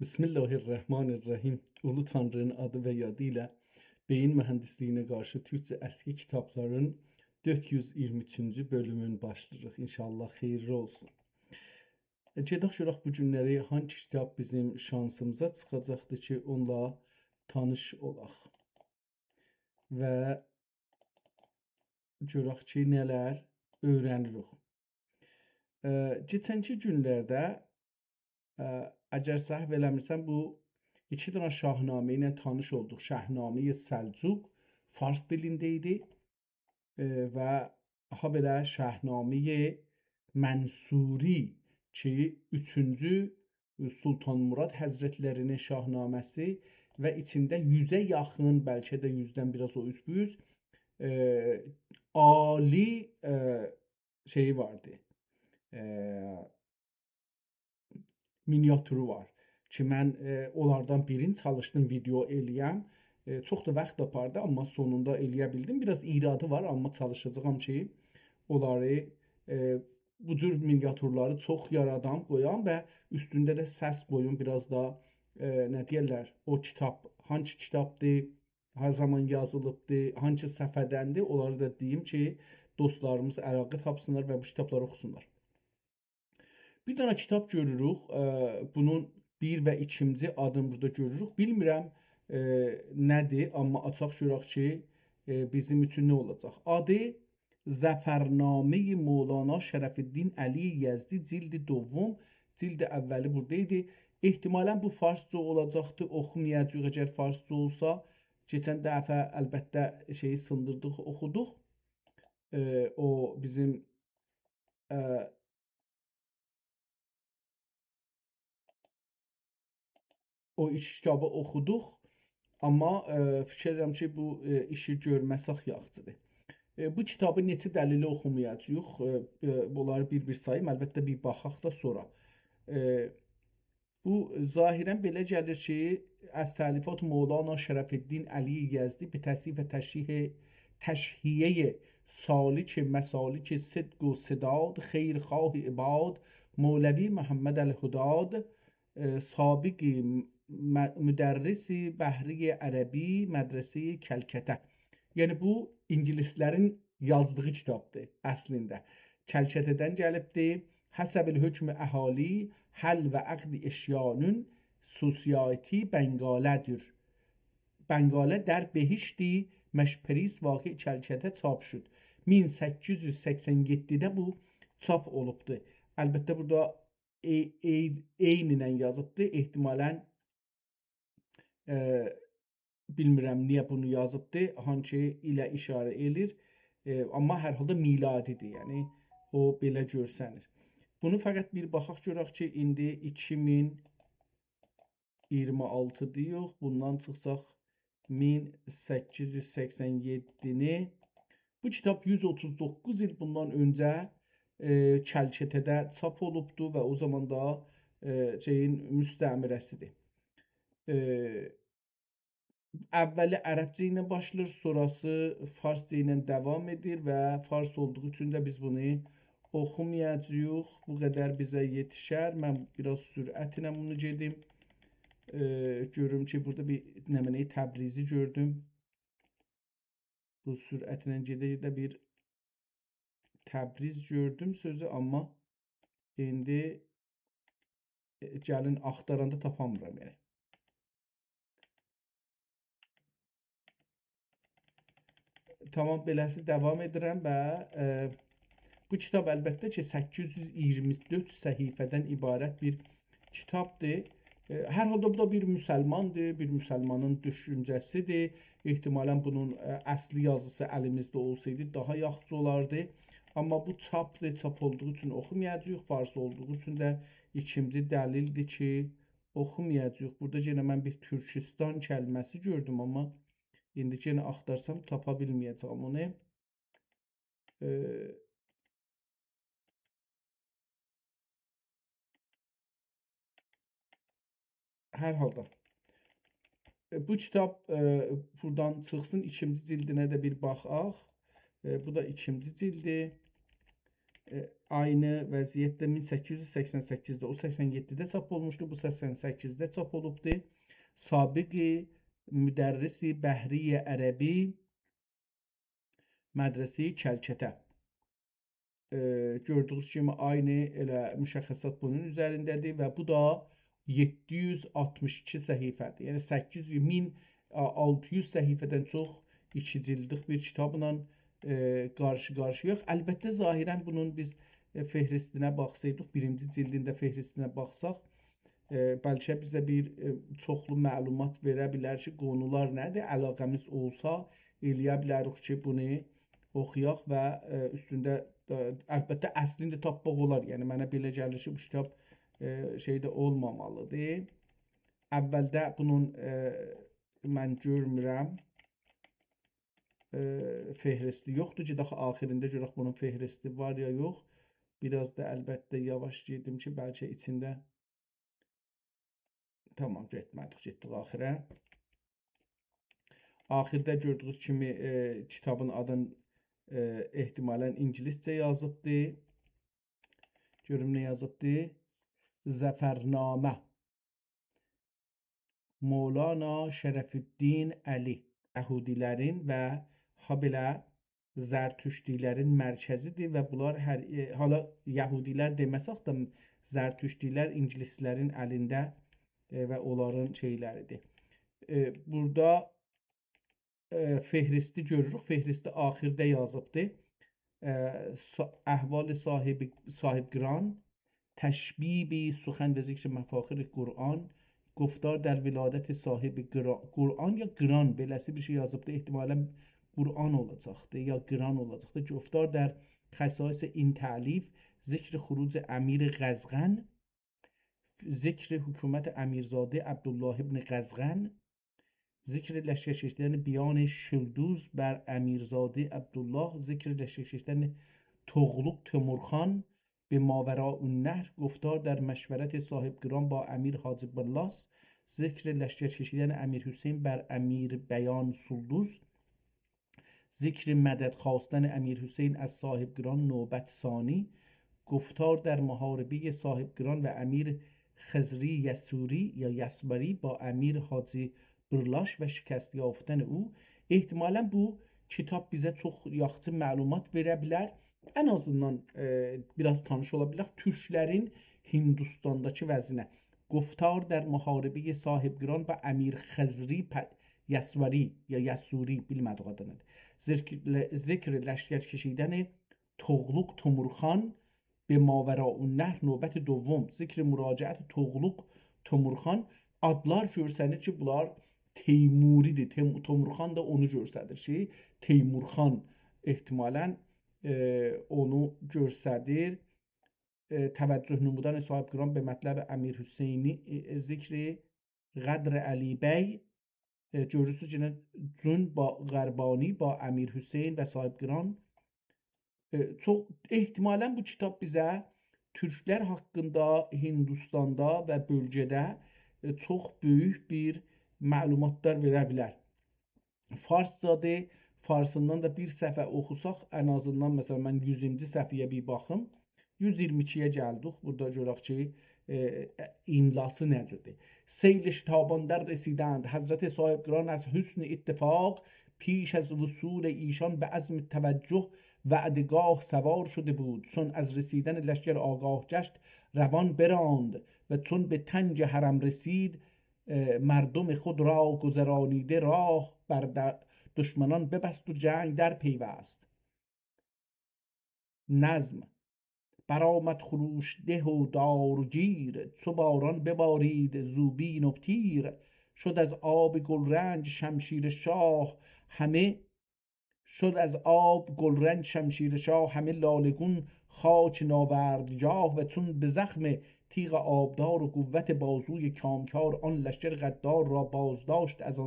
Bismillahirrahmanirrahim. Ulu Tanrı'nın adı ve yadıyla beyin mühendisliğine karşı Türkçe eski kitapların 423. bölümün başlayırıq. İnşallah xeyirli olsun. Gedək görək bu günləri hangi kitab bizim şansımıza çıxacaqdır ki, onunla tanış olaq. Və görək ki, nələr öyrənirik. Keçənki günlərdə əgər səhv eləmirsəm, bu iki dənə şahnamə ilə tanış olduq. Şahnamə Səlcuq fars dilində idi və ha belə Şahnamə Mənsuri ki, 3-cü Sultan Murad Həzrətlərinin şahnaməsi və içində 100-ə yaxın, bəlkə də 100-dən biraz o üst ali şeyi vardı. Miniatürü var ki, mən onlardan birini çalışdım video eləyəm. Çox da vaxt apardı, amma sonunda eləyə bildim. Biraz iradı var, amma çalışacağam ki, onları bu cür miniatürləri çox yaradan qoyam və üstündə də səs qoyum. Biraz da nə deyirlər, o kitab hangi kitabdır, hər zaman yazılıbdır, hangi səfədəndir, onları da deyim ki, dostlarımız əlaqə tapsınlar və bu kitabları oxusunlar. Bir dənə kitab görürük. Bunun 1 və 2-ci adını burada görürük. Bilmirəm nədir, amma açaq görək ki, bizim üçün nə olacaq. Adı Zəfərnamə-i Mövlana Şərəfiddin Əli Yezdi cildi doqqum, cildi əvvəli burada idi. Ehtimalən bu farsca olacaqdır. Oxumayacağıq əgər farsca olsa. Keçən dəfə əlbəttə şeyi sındırdıq, oxuduq. O bizim o iki kitabı oxuduq, amma fikir edirəm ki, bu işi görməsək yaxşıdır. Bu kitabı neçə dəlillə oxumayacağıq. Bunları bir-bir sayım, əlbəttə bir baxaq da sonra. Bu zahirən belə gəlir ki, az təlifat Mövlana Şərəfiddin Əli Yezdi bi təsnif və təşhiyə salik məsalik sidq و سداد خیرخواه عباد مولوی محمد الهداد سابق müdərrisi Bəhri Ərəbi mədrəsə Kəlkətə. Yəni bu ingilislərin yazdığı kitabdır əslində. Kəlkətədən gəlibdir. Həsəbil hökmü əhali həll və əqd eşyanın sosiyeti Bengalədir. Bengalə در بهشتی مشپریس واقع Kəlkətə çap şud. 1887-də bu çap olubdur. Əlbəttə burada eynən yazıbdır. Ehtimalən bilmirəm niyə bunu yazıbdır. Hangi ilə işarə edir. Amma hər halda miladidir. Yəni o belə görsənir. Bunu fəqət bir baxaq görək ki, indi 2026-dır yox. Bundan çıxsaq 1887-ni. Bu kitab 139 il bundan öncə Kəlkətədə çap olubdur və o zaman da şeyin müstəmirəsidir. Əvvəli ərəbcə ilə başlayır, sonrası farsca ilə davam edir və fars olduğu üçün də biz bunu oxumayacağıq. Bu qədər bizə yetişər. Mən biraz sürətlə bunu gedim. Görürüm ki, burada bir nəmənəyi Təbrizi gördüm. Bu sürətlə gedə-gedə bir Təbriz gördüm sözü, amma indi gəlin axtaranda tapamıram yəni. Tamam, beləsi davam edirəm və bu kitab əlbəttə ki 824 səhifədən ibarət bir kitabdır. Hər halda bu da bir müsəlmandır, bir müsəlmanın düşüncəsidir. Ehtimalən bunun əsli yazısı əlimizdə olsaydı daha yaxşı olardı. Amma bu çapdır, çap olduğu üçün oxumayacağıq. Fars olduğu üçün də ikinci dəlildir ki, oxumayacağıq. Burada yenə mən bir Türkistan kəlməsi gördüm, amma indi yenə axtarsam tapa bilməyəcəm onu. Hər halda. Bu kitab buradan çıxsın, ikinci cildinə də bir baxaq. Bu da ikinci cildi. Aynı vəziyyətdə 1888-də, o 87-də çap olmuşdu, bu 88-də çap olubdu. Sabiqi müdərrisi Bəhriyə Ərəbi Mədrəsi Çəlkətə. Gördüyünüz kimi aynı elə müşəxəssat bunun üzərindədir və bu da 762 səhifədir. Yəni 1600 səhifədən çox 2 cildlik bir kitabla qarşı-qarşıyıq. Əlbəttə zahirən bunun biz fehristinə baxsaydıq, birinci cildində fehristinə baxsaq, bəlkə bizə bir çoxlu məlumat verə bilər ki, qonular nədir? Əlaqəmiz olsa, eləyə bilərik ki, bunu oxuyaq və üstündə əlbəttə əslini tapmaq olar. Yəni mənə belə gəlir ki, bu kitab şeydə olmamalıdır. Əvvəldə bunun mən görmürəm fehristi yoxdur ki, daha axirində görək bunun fehristi var ya yox. Biraz da əlbəttə yavaş gedim ki, bəlkə içində tamam getmədik, getdik axirə. Axirdə gördüyünüz kimi kitabın adını ehtimalən ingiliscə yazıbdır. Görüm nə yazıbdır? Zəfərnamə. Mevlana Şərəfüddin Əli. Yəhudilərin və habelə Zərtüştilərin mərkəzidir və bunlar hala Yəhudilər deməsək də Zərtüştilər ingilislərin əlində və onların şeyləridir. Burada fehristi görürük. Fehristi axirdə yazıbdır. Əhval-i sahibqiran, təşbibi suxən və zikr məfaxir Qur'an, گفتار در ولادت صاحب قرآن یا قران beləsi bir şey yazıbdır. Ehtimalən Qur'an olacaqdır ya قران olacaqdır. گفتار در خصائص این تألیف ذکر خروج امیر قزغن، ذکر حکومت امیرزاده عبدالله ابن قزغن، ذکر لشکر کشیدن بیان شلدوز بر امیرزاده عبدالله، ذکر لشکر کشیدن تغلق تیمورخان به ماوراء النهر، گفتار در مشورت صاحب گران با امیر حاجب الله، ذکر لشکر کشیدن امیر حسین بر امیر بیان سلدوز، ذکر مدد خواستن امیر حسین از صاحب گران نوبت ثانی، گفتار در محاربه صاحب گران و امیر خزری یسوری یا یسبری با امیر حاجی برلاش və şikəst yaftən o. Ehtimalən bu kitab bizə çox yaxşı məlumat verə bilər. Ən azından biraz tanış ola bilərik türklərin Hindistandakı vəzinə. Guftar der muharibe sahibqiran və Əmir Xəzri Yəsvari ya Yəsuri bilmədik adını. Zikr لشکر کشیدن تغلق تیمورخان به ماوراء النهر növbət دوم. Zikr müraciət Tuğluq Timurxan. Adlar görsənir ki, bunlar Teymuridir. Timurxan da onu göstərir ki, Teymurxan ehtimalən onu göstərir. Təvəccüh numudan sahibqiran به مطلب امیر حسینی ذکر قدر علی bəy. Görürsünüz ki, Cün Qərbani با امیر Hüseyn və sahibqiran. Çox ehtimalən bu kitab bizə türklər haqqında Hindistanda və bölgədə çox böyük bir məlumatlar verə bilər. Farscadır. Farsından da bir səhifə oxusaq, ən azından məsələn mən 100-ci səhifəyə bir baxım. 122-yə gəldik. Burada görək ki, imlası necədir. Seyl ştaban در رسیدند حضرت صاحبقران از حسن اتفاق پیش از وصول ایشان به عزم توجه وعدگاه سوار شده بود. چون از رسیدن لشکر آگاه گشت روان براند و چون به تنج حرم رسید مردم خود را گذرانیده راه بر دشمنان ببست و جنگ در پیوست. نظم برآمد خروش ده و دارگیر چو باران ببارید زوبین و تیر شد از آب گلرنج شمشیر شاه همه لالگون خاک ناوردگاه و چون به زخم تیغ آبدار و قوت بازوی کامکار آن لشکر غدار را بازداشت از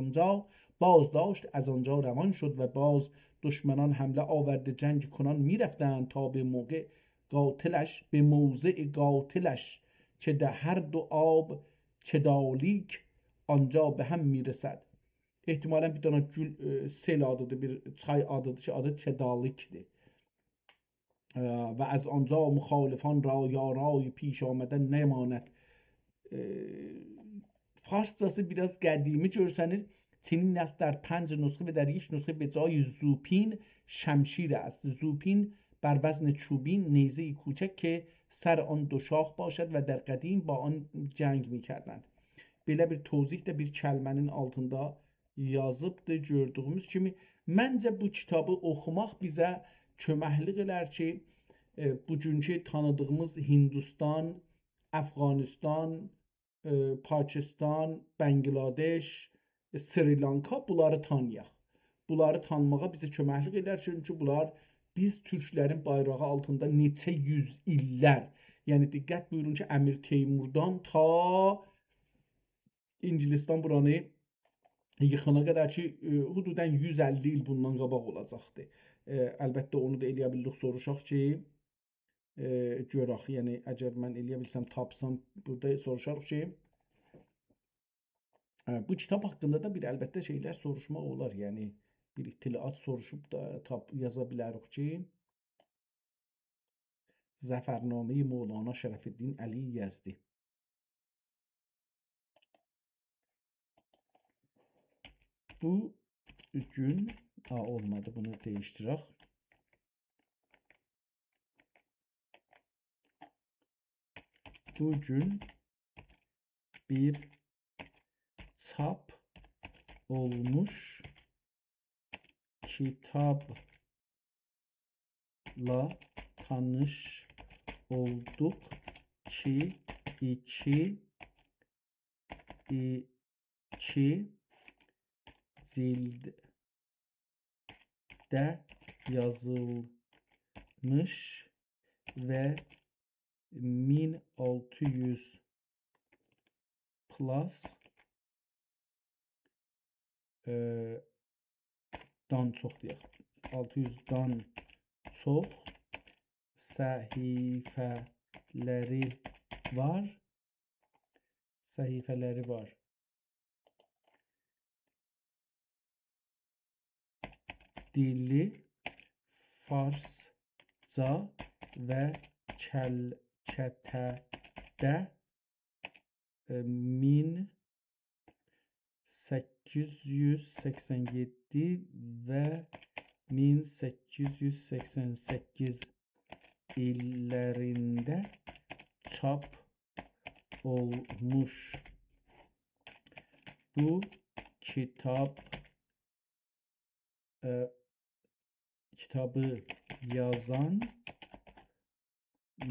آنجا روان شد و باز دشمنان حمله آورده جنگ کنان میرفتند تا به موضع قاتلش چه ده هر دو آب چه دالیک آنجا به هم میرسد. Ehtimalən bir dana gül sel adıdır, bir çay adıdır ki, adı Çedalikdir. و از آنجا مخالفان را یارای پیش آمدن نماند. Farsçası biraz qədimi görsənir. Çinin nəsl در 5 نسخه و در یک نسخه به جای زوپین شمشیر است. زوپین بر وزن چوبین نیزه کوچک که سر آن دو شاخ باشد و در قدیم با آن جنگ می‌کردند. Belə bir tozih də bir kəlmənin altında yazıbdır gördüyümüz kimi. Məncə bu kitabı oxumaq bizə köməklik elər ki, bugünkü tanıdığımız Hindistan, Əfqanistan, Pakistan, Bangladeş, Sri Lanka bunları tanıyaq. Bunları tanımağa bizə köməklik elər çünki bunlar biz türklərin bayrağı altında neçə yüz illər, yəni diqqət buyurun ki, Əmir Teymurdan ta İngilistan buranı yıxana qədər ki, hududən 150 il bundan qabaq olacaqdı. Əlbəttə onu da eləyə bildik, soruşaq ki, görək, yəni əgər mən eləyə bilsəm, tapsam, burada soruşarıq ki, bu kitab haqqında da bir əlbəttə şeylər soruşmaq olar, yəni bir ittilaat soruşub da yaza bilərik ki, Zəfərnameyi Mevlana Şərəfiddin Əli Yezdi. Bu gün olmadı, bunu değiştirək. Bugün bir çap olmuş kitapla tanış olduk ki iki cilde yazılmış ve 1600 plus dan çox deyək, 600-dan çox səhifələri var. Dili Farsca və Kəlkətədə 1887 və 1888 illərində çap olmuş. Bu kitabı yazan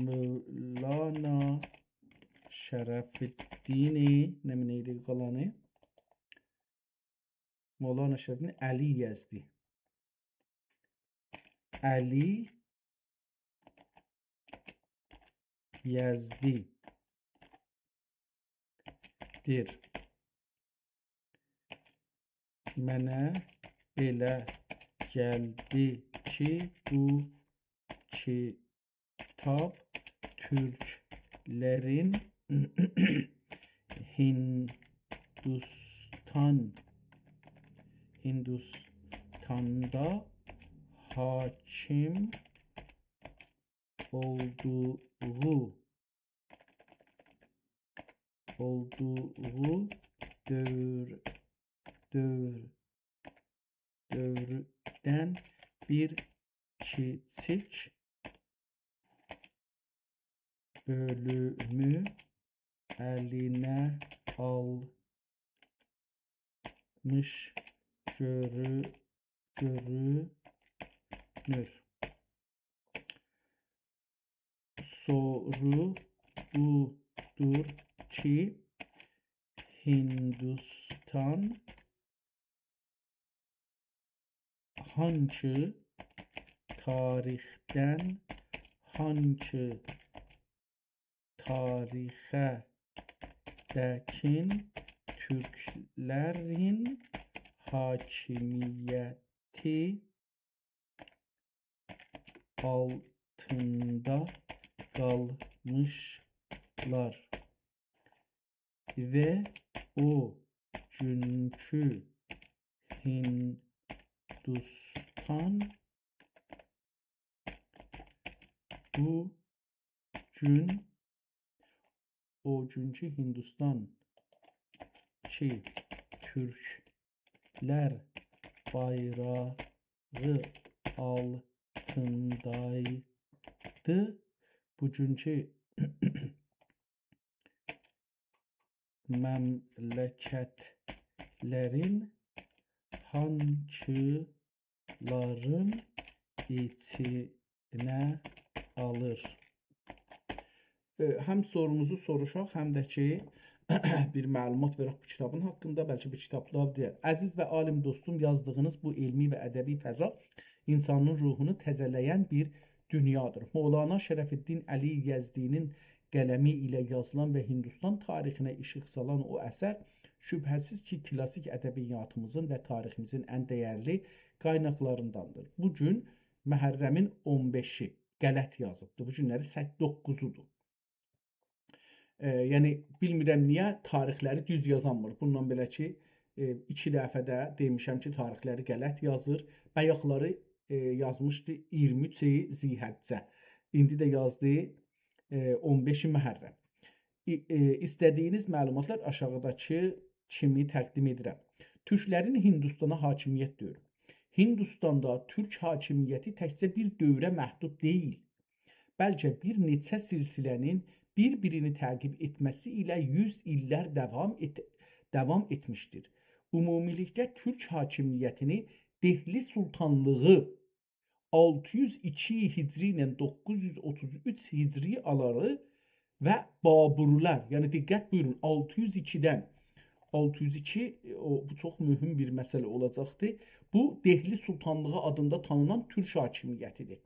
Mevlana Şərəfiddin nəminəydi qalanı? Mevlana Şərəfiddin Əli Yezdi. Əli Yezdidir. Mənə elə gəldi ki, bu kitab Türklərin Hindistanda hakim olduğu dövrdən bir kiçik bölümü əlinə almış görünür. Soru budur ki, Hindistan hangi tarixdən hangi tarixədəkin Türklərin hakimiyyəti altında qalmışlar və o günkü Hindistan Bu gün o günkü Hindistan ki Türkler bayrağı altındaydı. Bugünkü memleketlerin hansıların içine alır? Həm sorumuzu soruşaq, həm də ki, bir məlumat verək bu kitabın haqqında, bəlkə bu kitabla deyər. Əziz və alim dostum, yazdığınız bu elmi və ədəbi fəza insanın ruhunu təzələyən bir dünyadır. Mövlana Şərəfiddin Əli Yəzdinin qələmi ilə yazılan və Hindistan tarixinə işıq salan o əsər şübhəsiz ki, klassik ədəbiyyatımızın və tariximizin ən dəyərli qaynaqlarındandır. Bu gün Məhərrəmin 15-i qələt yazıbdır. Bu günləri 9-udur. Yəni bilmirəm niyə tarixləri düz yazanmır. Bundan belə ki, 2 dəfə də demişəm ki, tarixləri qələt yazır. Bayaqları yazmışdı 23 Zilhəccə. İndi də yazdı 15 Məhərrəm. İstədiyiniz məlumatlar aşağıdakı kimi təqdim edirəm. Türklərin Hindistana hakimiyyət dövrü. Hindistanda türk hakimiyyəti təkcə bir dövrə məhdud deyil, bəlkə bir neçə silsilənin bir-birini təqib etməsi ilə 100 illər davam etmişdir. Ümumilikdə türk hakimiyyətini Dehli Sultanlığı 602 Hicri ilə 933 Hicri aları və Baburlar, yəni diqqət buyurun, 602-dən 602 bu çox mühüm bir məsələ olacaqdır. Bu Dehli Sultanlığı adında tanınan türk hakimiyyətidir.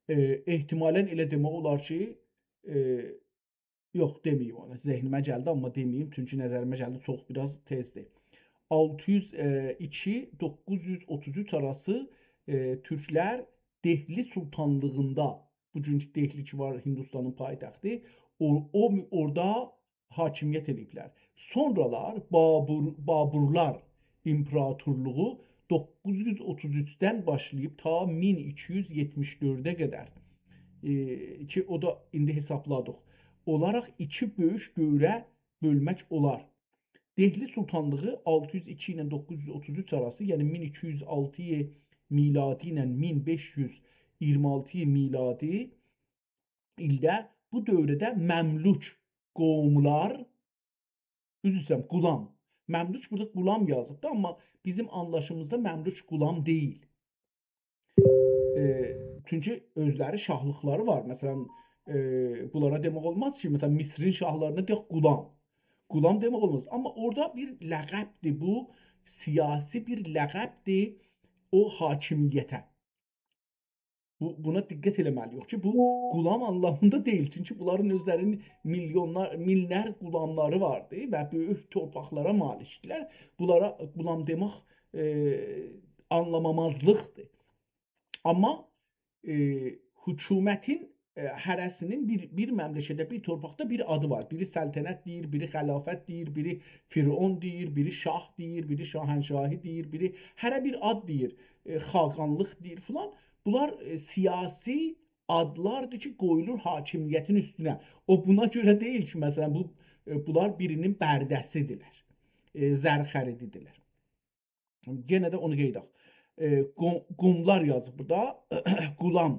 Ehtimalən elə demək olar ki, yox deməyim ona, zehnimə gəldi, amma deməyim, çünki nəzərimə gəldi, çox biraz tezdir. 602-933 arası türklər Dehli Sultanlığında, bugünkü Dehli ki var Hindistanın paytaxtı, orada hakimiyyət ediblər. Sonralar Baburlar İmparatorluğu 933-dən başlayıb ta 1274-ə qədər ki, o da indi hesabladıq. Olaraq iki böyük dövrə bölmək olar. Dehli Sultanlığı 602 ilə 933 arası, yəni 1206 miladi ilə 1526 miladi ildə bu dövrdə Məmlük qovumlar, üzr qulam. Məmlük burada qulam yazıbdır, amma bizim anlaşımızda Məmlük qulam deyil. Çünki özləri şahlıqları var. Məsələn, bunlara demək olmaz ki, məsələn, Misrin şahlarına deyək qulam. Qulam demək olmaz. Amma orada bir ləqəbdir bu, siyasi bir ləqəbdir o hakimiyyətə. Buna diqqət eləməliyik ki, bu qulam anlamında deyil. Çünki bunların özlərinin minlər qulamları vardı və böyük torpaqlara malikdilər. Bunlara qulam demək anlamamazlıqdır. Amma hökumətin hərəsinin bir məmləkətdə, bir torpaqda bir adı var. Biri səltənət deyir, biri xilafət deyir, biri firon deyir, biri şah deyir, biri şahənşahi deyir, biri hərə bir ad deyir, xaqanlıq deyir filan. Bunlar siyasi adlardır ki, qoyulur hakimiyyətin üstünə. O buna görə deyil ki, məsələn, bunlar birinin bərdəsidirlər, zərxərididirlər. Yenə də onu qeydək. Qumlar yazıb burada, qulam.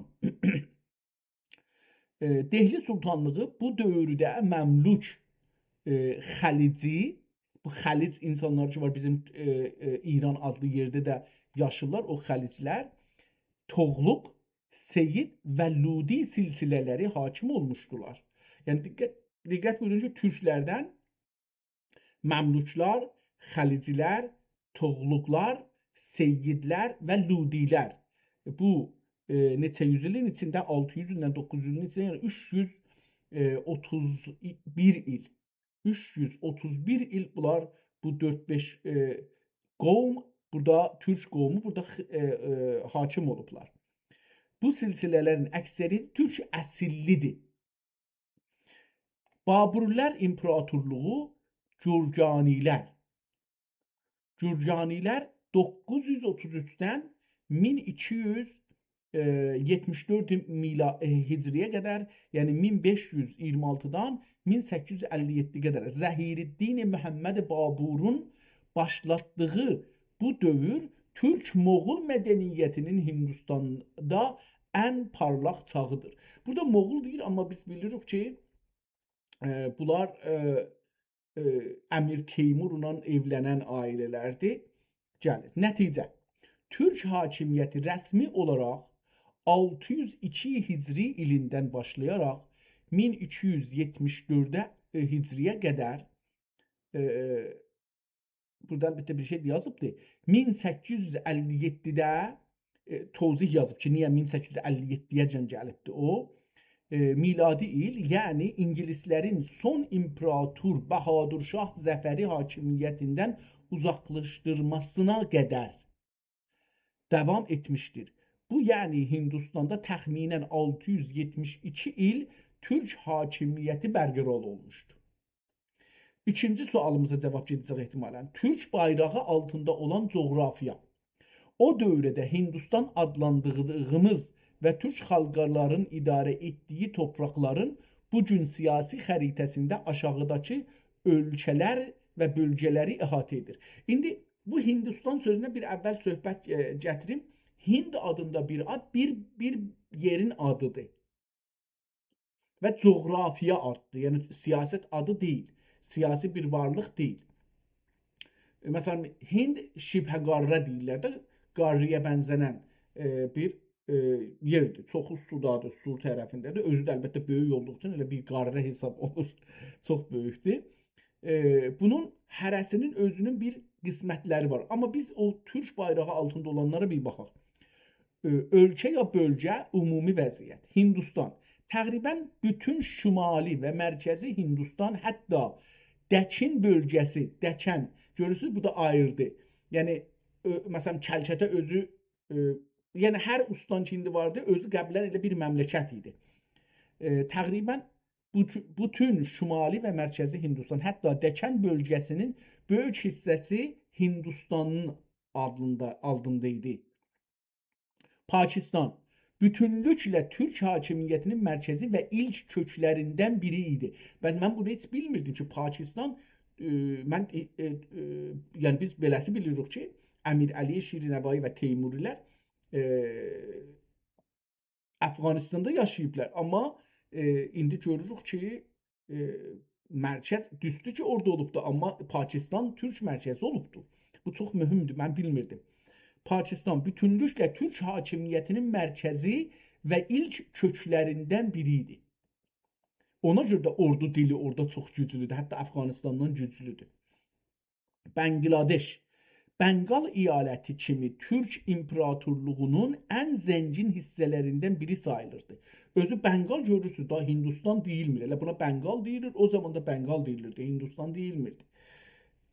Dehli Sultanlığı bu dövrdə Məmlük Xəlici, bu Xəlic insanlar ki var bizim İran adlı yerdə də yaşırlar, o Xəliclər, Toğluq, Seyid və Ludi silsilələri hakim olmuşdular. Yəni diqqət buyurun ki, türklərdən Məmlüklər, Xəlicilər, Toğluqlar, Seyyidlər və Ludilər. Bu neçə yüzilin içində 600 ilə 900-ün içində, yəni 331 il. 331 il bunlar bu 4-5 qovm, burada türk qovmu burada hakim olublar. Bu silsilələrin əksəri türk əsillidir. Baburlər İmparatorluğu Gürcanilər 933-dən 74 hicriyə qədər, yəni 1526-dan 1857 qədər Zəhiriddin Məhəmməd Baburun başlatdığı bu dövr Türk-Moğol mədəniyyətinin Hindistanda ən parlaq çağıdır. Burada Moğol deyir, amma biz bilirik ki, bunlar Əmir Teymurla evlənən ailələrdir. Gəlir. Nəticə, Türk hakimiyyəti rəsmi olaraq 602 hicri ilindən başlayaraq 1274-də hicriyə qədər burada əlbəttə bir şey yazıbdır. 1857-də tozih yazıb ki, niyə 1857-yəcən gəlibdir o. Miladi il, yəni ingilislərin son imperator Bahadur Şah Zəfəri hakimiyyətindən uzaqlaşdırmasına qədər davam etmişdir. Bu, yəni Hindistanda təxminən 672 il Türk hakimiyyəti bərqərar olmuşdur. İkinci sualımıza cavab gedəcək ehtimalən. Türk bayrağı altında olan coğrafiya. O dövrdə Hindistan adlandırdığımız və türk xalqların idarə etdiyi torpaqların bugün siyasi xəritəsində aşağıdakı ölkələr və bölgələri əhatə edir. İndi bu Hindistan sözünə bir əvvəl söhbət gətirim. Hind adında bir ad bir yerin adıdır və coğrafiya addır. Yəni siyasət adı deyil, siyasi bir varlıq deyil. Məsələn, Hind şibhə qarra deyirlər də, qarrıya bənzənən bir yerdir. Çoxu sudadır, su tərəfindədir. Özü də əlbəttə böyük olduğu üçün elə bir qarra hesab olur. Çox böyükdür. Bunun hərəsinin özünün bir qismətləri var. Amma biz o Türk bayrağı altında olanlara bir baxaq. Ölkə ya bölgə, ümumi vəziyyət. Hindistan. Təqribən bütün şimali və mərkəzi Hindistan, hətta Dəkin bölgəsi, Dəkən, görürsünüz, bu da ayırdı. Yəni, məsələn, Kəlkətə özü, yəni hər ustan ki indi vardı, özü qəblən elə bir məmləkət idi. Təqribən bütün şimali və mərkəzi Hindistan, hətta Dəkən bölgəsinin böyük hissəsi Hindistanın adında idi. Pakistan bütünlüklə Türk hakimiyyətinin mərkəzi və ilk köklərindən biri idi. Bəs mən bunu heç bilmirdim ki, Pakistan, yəni biz beləsi bilirik ki, Əmir Əliyev, Şirinəvai və Teymurilər Əfqanistanda yaşayıblar. Amma indi görürük ki, mərkəz düzdür ki, orada olubdur, amma Pakistan Türk mərkəzi olubdur. Bu çox mühümdür, mən bilmirdim. Pakistan bütünlüklə Türk hakimiyyətinin mərkəzi və ilk köklərindən biri idi. Ona görə də ordu dili orada çox güclüdür, hətta Əfqanistandan güclüdür. Bangladeş, Bengal eyaləti kimi Türk imperatorluğunun ən zəngin hissələrindən biri sayılırdı. Özü Bengal görürsünüz, daha Hindistan deyilmir. Elə buna Bengal deyilir, o zaman da Bengal deyilirdi, Hindistan deyilmirdi.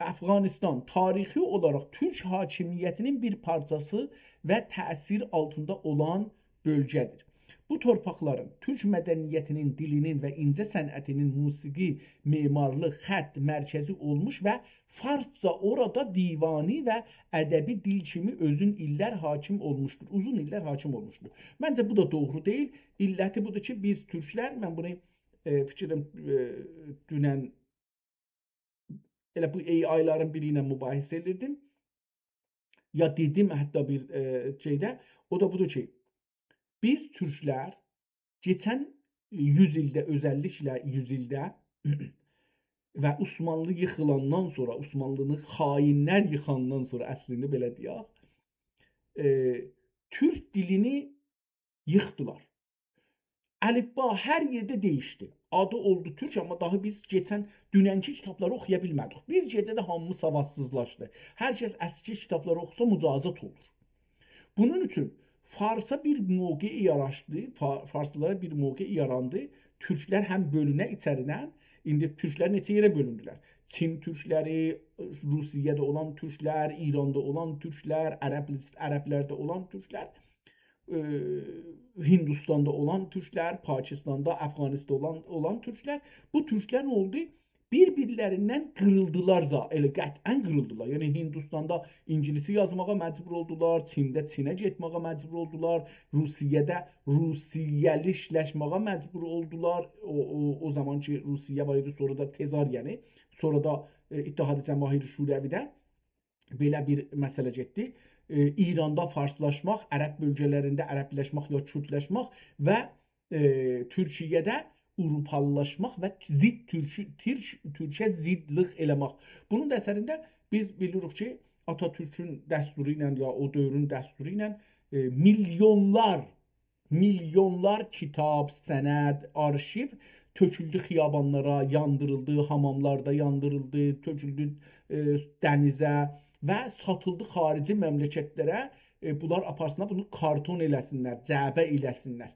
Əfqanistan tarixi olaraq Türk hakimiyyətinin bir parçası və təsir altında olan bölgədir. Bu torpaqların Türk mədəniyyətinin, dilinin və incə sənətinin musiqi, memarlıq, xətt mərkəzi olmuş və farsca orada divani və ədəbi dil kimi özün illər hakim olmuşdur. Uzun illər hakim olmuşdur. Məncə bu da doğru deyil. İlləti budur ki, biz türklər, mən bunu fikrim dünən elə bu ayların biri ilə mübahisə edirdim. Ya dedim hətta bir şeydə, o da budur ki, biz türklər keçən 100 ildə, özəlliklə 100 ildə və Osmanlı yıxılandan sonra, Osmanlını xainlər yıxandan sonra, əslində belə deyək, türk dilini yıxdılar. Əlifba hər yerdə dəyişdi. Adı oldu Türk, amma daha biz keçən dünənki kitabları oxuya bilmədik. Bir gecədə hamımız savadsızlaşdı. Hər kəs əski kitabları oxusa mücazat olur. Bunun üçün Farsa bir mövqe yaraşdı, farslılara bir mövqe yarandı. Türklər həm bölünə içərindən, indi türklər neçə yerə bölündülər? Çin türkləri, Rusiyada olan türklər, İranda olan türklər, ərəblərdə olan türklər, Hindistanda olan türklər, Pakistanda, Əfqanistanda olan türklər. Bu türklər nə oldu? bir-birlərindən qırıldılar, elə qətlən qırıldılar. Yəni Hindistanda ingilisi yazmağa məcbur oldular, Çində Çinə getməyə məcbur oldular, Rusiyədə rusiyəlikləşməyə məcbur oldular. O zaman ki Rusiya var idi, sonra da Tezar, yəni sonra da İttihadı Cəmahiri Şurəvidə belə bir məsələ getdi. İranda farslaşmaq, ərəb bölgələrində ərəbləşmək ya kürdləşmək və Türkiyədə Avropalılaşmaq və Türkə zidlik eləmək. Bunun da əsərində biz bilirik ki, Atatürkün dəsturu ilə ya o dövrün dəsturu ilə milyonlar kitab, sənəd, arşiv töküldü xiyabanlara, yandırıldı, hamamlarda yandırıldı, töküldü dənizə və satıldı xarici məmləkətlərə. Bunlar aparsınlar, bunu karton eləsinlər, cəbə eləsinlər,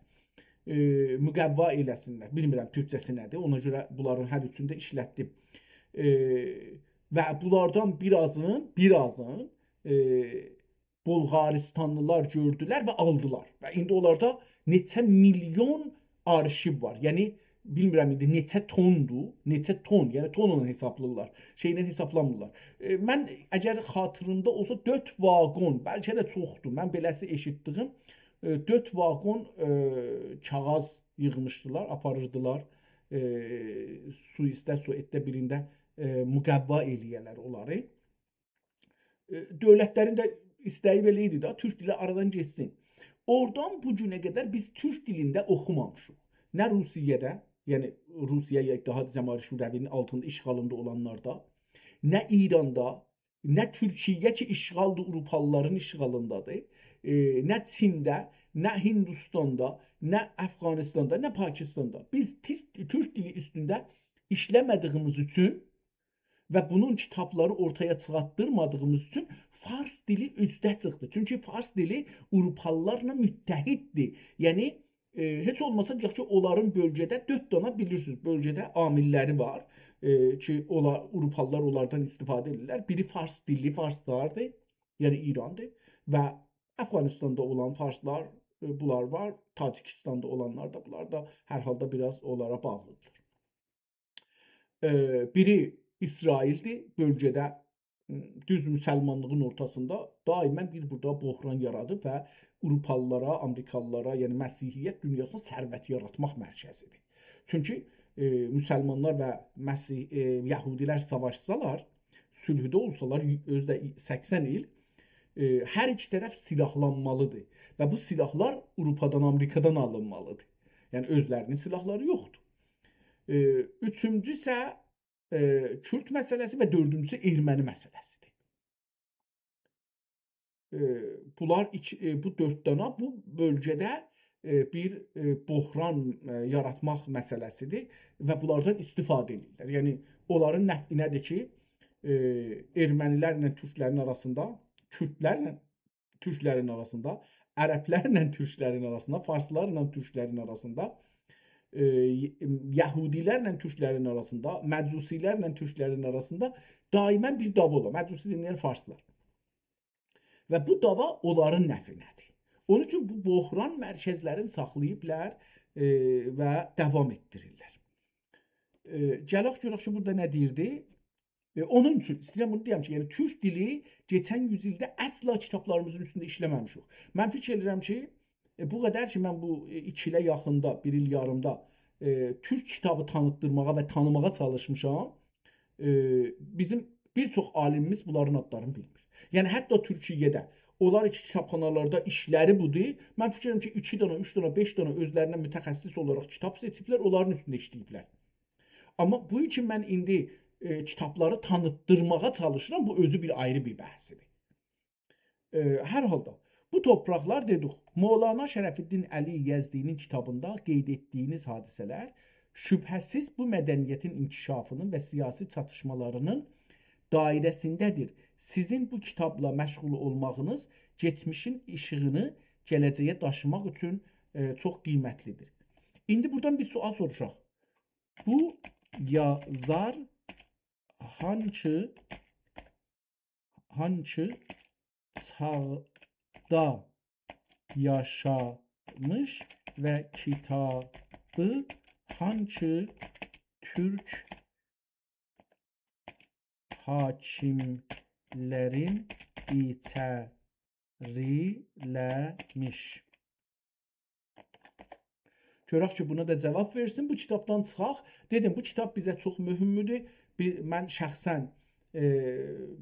müqəvva eləsinlər. Bilmirəm türkçəsi nədir, ona görə bunların hər üçündə işlətdim. Və bunlardan birazını Bolğaristanlılar gördülər və aldılar. Və indi onlarda neçə milyon arşiv var. Yəni bilmirəm indi neçə tondur, neçə ton, yəni tonla hesablayırlar, şeylə hesablamırlar. Mən əgər xatırımda olsa 4 vaqon, bəlkə də çoxdur, mən beləsi eşitdiyim 4 vaqon kağız yığmışdılar, aparırdılar. Su istə, su etdə birində müqəvva eləyərlər onları. Dövlətlərin də istəyi belə idi da, türk dili aradan geçsin. Oradan bu günə qədər biz türk dilində oxumamışıq. Nə Rusiyədə, yəni Rusiya ya İttihadı Cəmahiri Şurəvinin altında işğalında olanlarda, nə İranda, nə Türkiyə ki işğaldır, Avropalıların işğalındadır, nə Çində, nə Hindistanda, nə Əfqanistanda, nə Pakistanda. Biz türk dili üstündə işləmədiyimiz üçün və bunun kitabları ortaya çıxartdırmadığımız üçün fars dili üstə çıxdı. Çünki fars dili Avropalılarla müttəhiddir. Yəni heç olmasa deyək ki, onların bölgədə 4 dana bilirsiniz, bölgədə amilləri var ki, Avropalılar onlardan istifadə edirlər. Biri fars dilli farslardır, yəni İrandır və Əfqanistanda olan farslar bunlar var, Tacikistanda olanlar da bunlar da hər halda biraz onlara bağlıdır. Biri İsraildir, bölgədə düz müsəlmanlığın ortasında daimən bir burada bohran yaradıb və Avropalılara, Amerikalılara, yəni Məsihiyyət dünyasına sərvət yaratmaq mərkəzidir. Çünki müsəlmanlar və Yəhudilər savaşsalar, sülhüdə olsalar, özdə 80 il, hər iki tərəf silahlanmalıdır və bu silahlar Avropadan, Amerikadan alınmalıdır. Yəni özlərinin silahları yoxdur. Üçüncü isə Kürt məsələsi və dördüncüsü erməni məsələsidir. Bunlar bu 4 dana bu bölgədə bir bohran yaratmaq məsələsidir və bunlardan istifadə edirlər. Yəni onların nəfqinədir ki, ermənilərlə türklərin arasında, kürdlərlə türklərin arasında, ərəblərlə türklərin arasında, farslarla türklərin arasında, Yahudilərlə türklərin arasında, Məcusilərlə türklərin arasında daimən bir dava olur. Məcusi dinləyən farslar. Və bu dava onların nəfinədir. Onun üçün bu bohran mərkəzlərini saxlayıblar və davam etdirirlər. Gələk görək ki, burada nə deyirdi? Onun üçün istəyirəm bunu deyəm ki, yəni türk dili keçən yüzildə əsla kitablarımızın üstündə işləməmişik. Mən fikir edirəm ki, bu qədər ki, mən bu 2 ilə yaxında, 1 il yarımda türk kitabı tanıtdırmağa və tanımağa çalışmışam. Bizim bir çox alimimiz bunların adlarını bilmir. Yəni, hətta Türkiyədə onlar iki kitabxanalarda işləri budur. Mən fikir edirəm ki, 2 dana, 3 dana, 5 dana özlərinə mütəxəssis olaraq kitab seçiblər, onların üstündə işləyiblər. Amma bu üçün mən indi kitabları tanıtdırmağa çalışıram, bu özü bir ayrı bir bəhsidir. Hər halda, bu torpaqlar dedik, Mövlana Şərəfiddin Əli Yəzdinin kitabında qeyd etdiyiniz hadisələr şübhəsiz bu mədəniyyətin inkişafının və siyasi çatışmalarının dairəsindədir. Sizin bu kitabla məşğul olmağınız keçmişin işığını gələcəyə daşımaq üçün çox qiymətlidir. İndi buradan bir sual soruşaq. Bu yazar hansı çağda yaşamış və kitabı hansı türk hakimlərin içəriləmiş. Görək ki, buna da cavab versin. Bu kitabdan çıxaq. Dedim, bu kitab bizə çox mühümdür. Mən şəxsən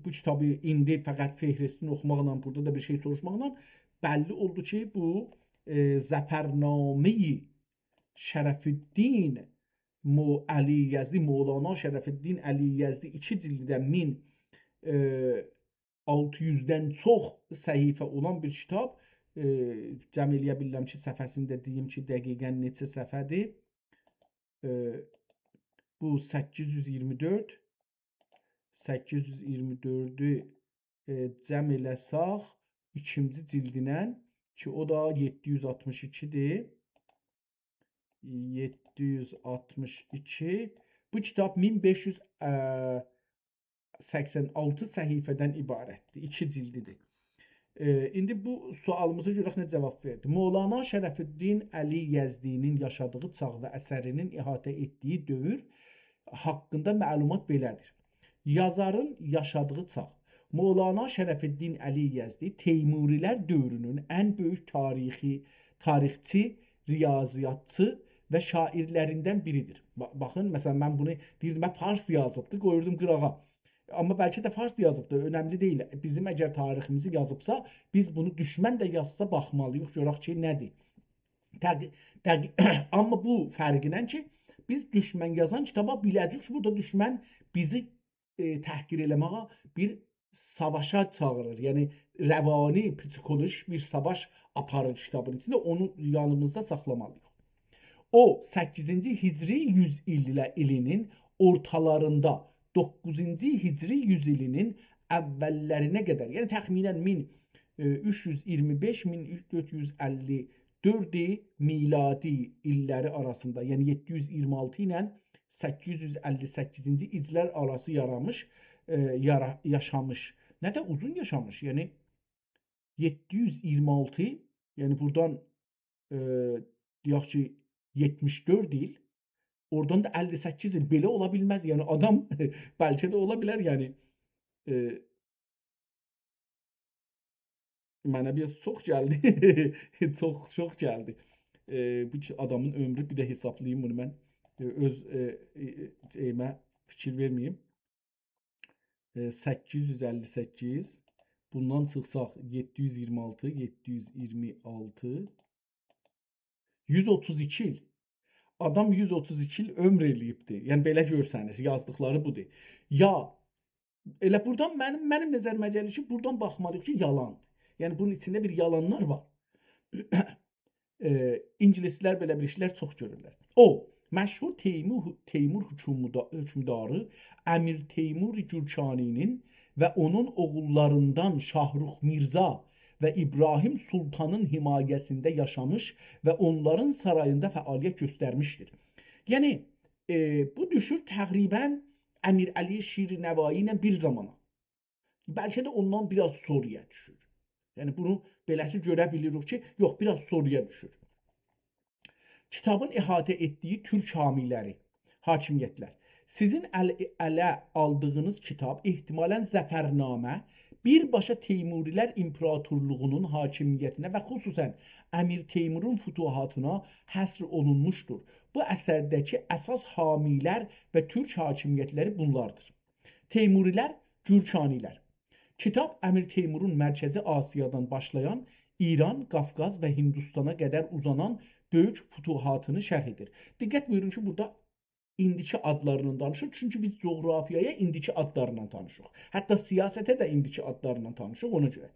bu kitabı indi fəqət fehristini oxumaqla, burada da bir şey soruşmaqla bəlli oldu ki, bu Zəfərnameyi Şərəfüddin Əli Yəzdi, Mövlana Şərəfüddin Əli Yəzdi 2 cildə 1600-dən çox səhifə olan bir kitab. Cəm eləyə bilirəm ki, səfəsində deyim ki, dəqiqən neçə səfədir. Bu 824. 824-ü cəm eləsaq ikinci cildinə ki, o da 762-dir. 762. Bu kitab 1586 səhifədən ibarətdir. 2 cildidir. İndi bu sualımıza görək nə cavab verdi. Mövlana Şərəfüddin Əli Yəzdinin yaşadığı çağ və əsərinin əhatə etdiyi dövr haqqında məlumat belədir. Yazarın yaşadığı çağ. Mövlana Şərəfüddin Əli Yəzdi Teymurilər dövrünün ən böyük tarixçi, riyaziyyatçı və şairlərindən biridir. Baxın, məsələn, mən bunu deyirdim, fars yazıbdı, qoyurdum qırağa. Amma bəlkə də fars yazıbdı, önəmli deyil. Bizim əgər tariximizi yazıbsa, biz bunu düşmən də yazsa baxmalıyıq, görək ki, nədir. Amma bu fərqinən ki, biz düşmən yazan kitaba biləcək ki, burada düşmən bizi təhqir eləməyə bir savaşa çağırır. Yəni, rəvani, psikolojik bir savaş aparır kitabın içində, onu yanımızda saxlamalıyıq. O, 8-ci Hicri 100 ilinin ortalarında 9-cu Hicri 100 ilinin əvvəllərinə qədər, yəni təxminən 1325-1454 miladi illəri arasında, yəni 726 ilə 858-ci illər arası yaşamış. Nə də uzun yaşamış, yəni 726, yəni buradan deyək ki 74 il, oradan da 58 il, belə ola bilməz. Yəni adam bəlkə də ola bilər, yəni mənə bir çox gəldi. Çox gəldi. Bu adamın ömrü, bir də hesablayayım bunu mən. Öz şeyimə fikir verməyim. 858, bundan çıxsaq 726, 132 il. Adam 132 il ömr eləyibdir. Yəni belə görsəniz, yazdıqları budur. Ya elə buradan mənim nəzərimə gəlir ki, buradan baxmalıyıq ki, yalandır. Yəni bunun içində bir yalanlar var. İngilislər belə bir işlər çox görürlər. O, məşhur Teymur hökmdarı Əmir Teymur Gürkaninin və onun oğullarından Şahrux Mirza və İbrahim Sultanın himayəsində yaşamış və onların sarayında fəaliyyət göstərmişdir. Yəni, bu düşür təqribən Əmir Əli Şir-Nəvai ilə bir zamana. Bəlkə də ondan biraz sonraya düşür. Yəni, bunu beləsi görə bilirik ki, yox, biraz sonraya düşür. Kitabın əhatə etdiyi türk hakimiyyətlər. Sizin ələ aldığınız kitab ehtimalən Zəfərnamə birbaşa Teymurilər İmparatorluğunun hakimiyyətinə və xüsusən Əmir Teymurun fütuhatına həsr olunmuşdur. Bu əsərdəki əsas hamilər və türk hakimiyyətləri bunlardır. Teymurilər, Gürkanilər. Kitab Əmir Teymurun Mərkəzi Asiyadan başlayan İran, Qafqaz və Hindistana qədər uzanan böyük fütuhatını şərh edir. Diqqət buyurun ki, burada indiki adlarından danışır. Çünki biz coğrafiyaya indiki adlarından tanışıq. Hətta siyasətə də indiki adlarından tanışıq, ona görə.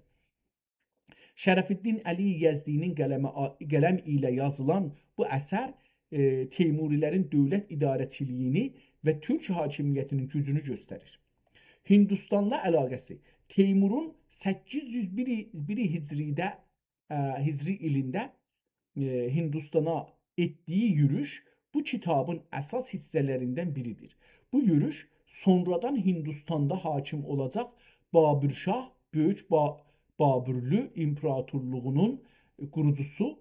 Şərəfüddin Əli Yəzdinin qələm ilə yazılan bu əsər Teymurilərin dövlət idarəçiliyini və türk hakimiyyətinin gücünü göstərir. Hindistanla əlaqəsi. Teymurun 801 Hicri ilində Hindistana etdiyi yürüş bu kitabın əsas hissələrindən biridir. Bu yürüş sonradan Hindistanda hakim olacaq Babürşah, Böyük Babürlü İmparatorluğunun qurucusu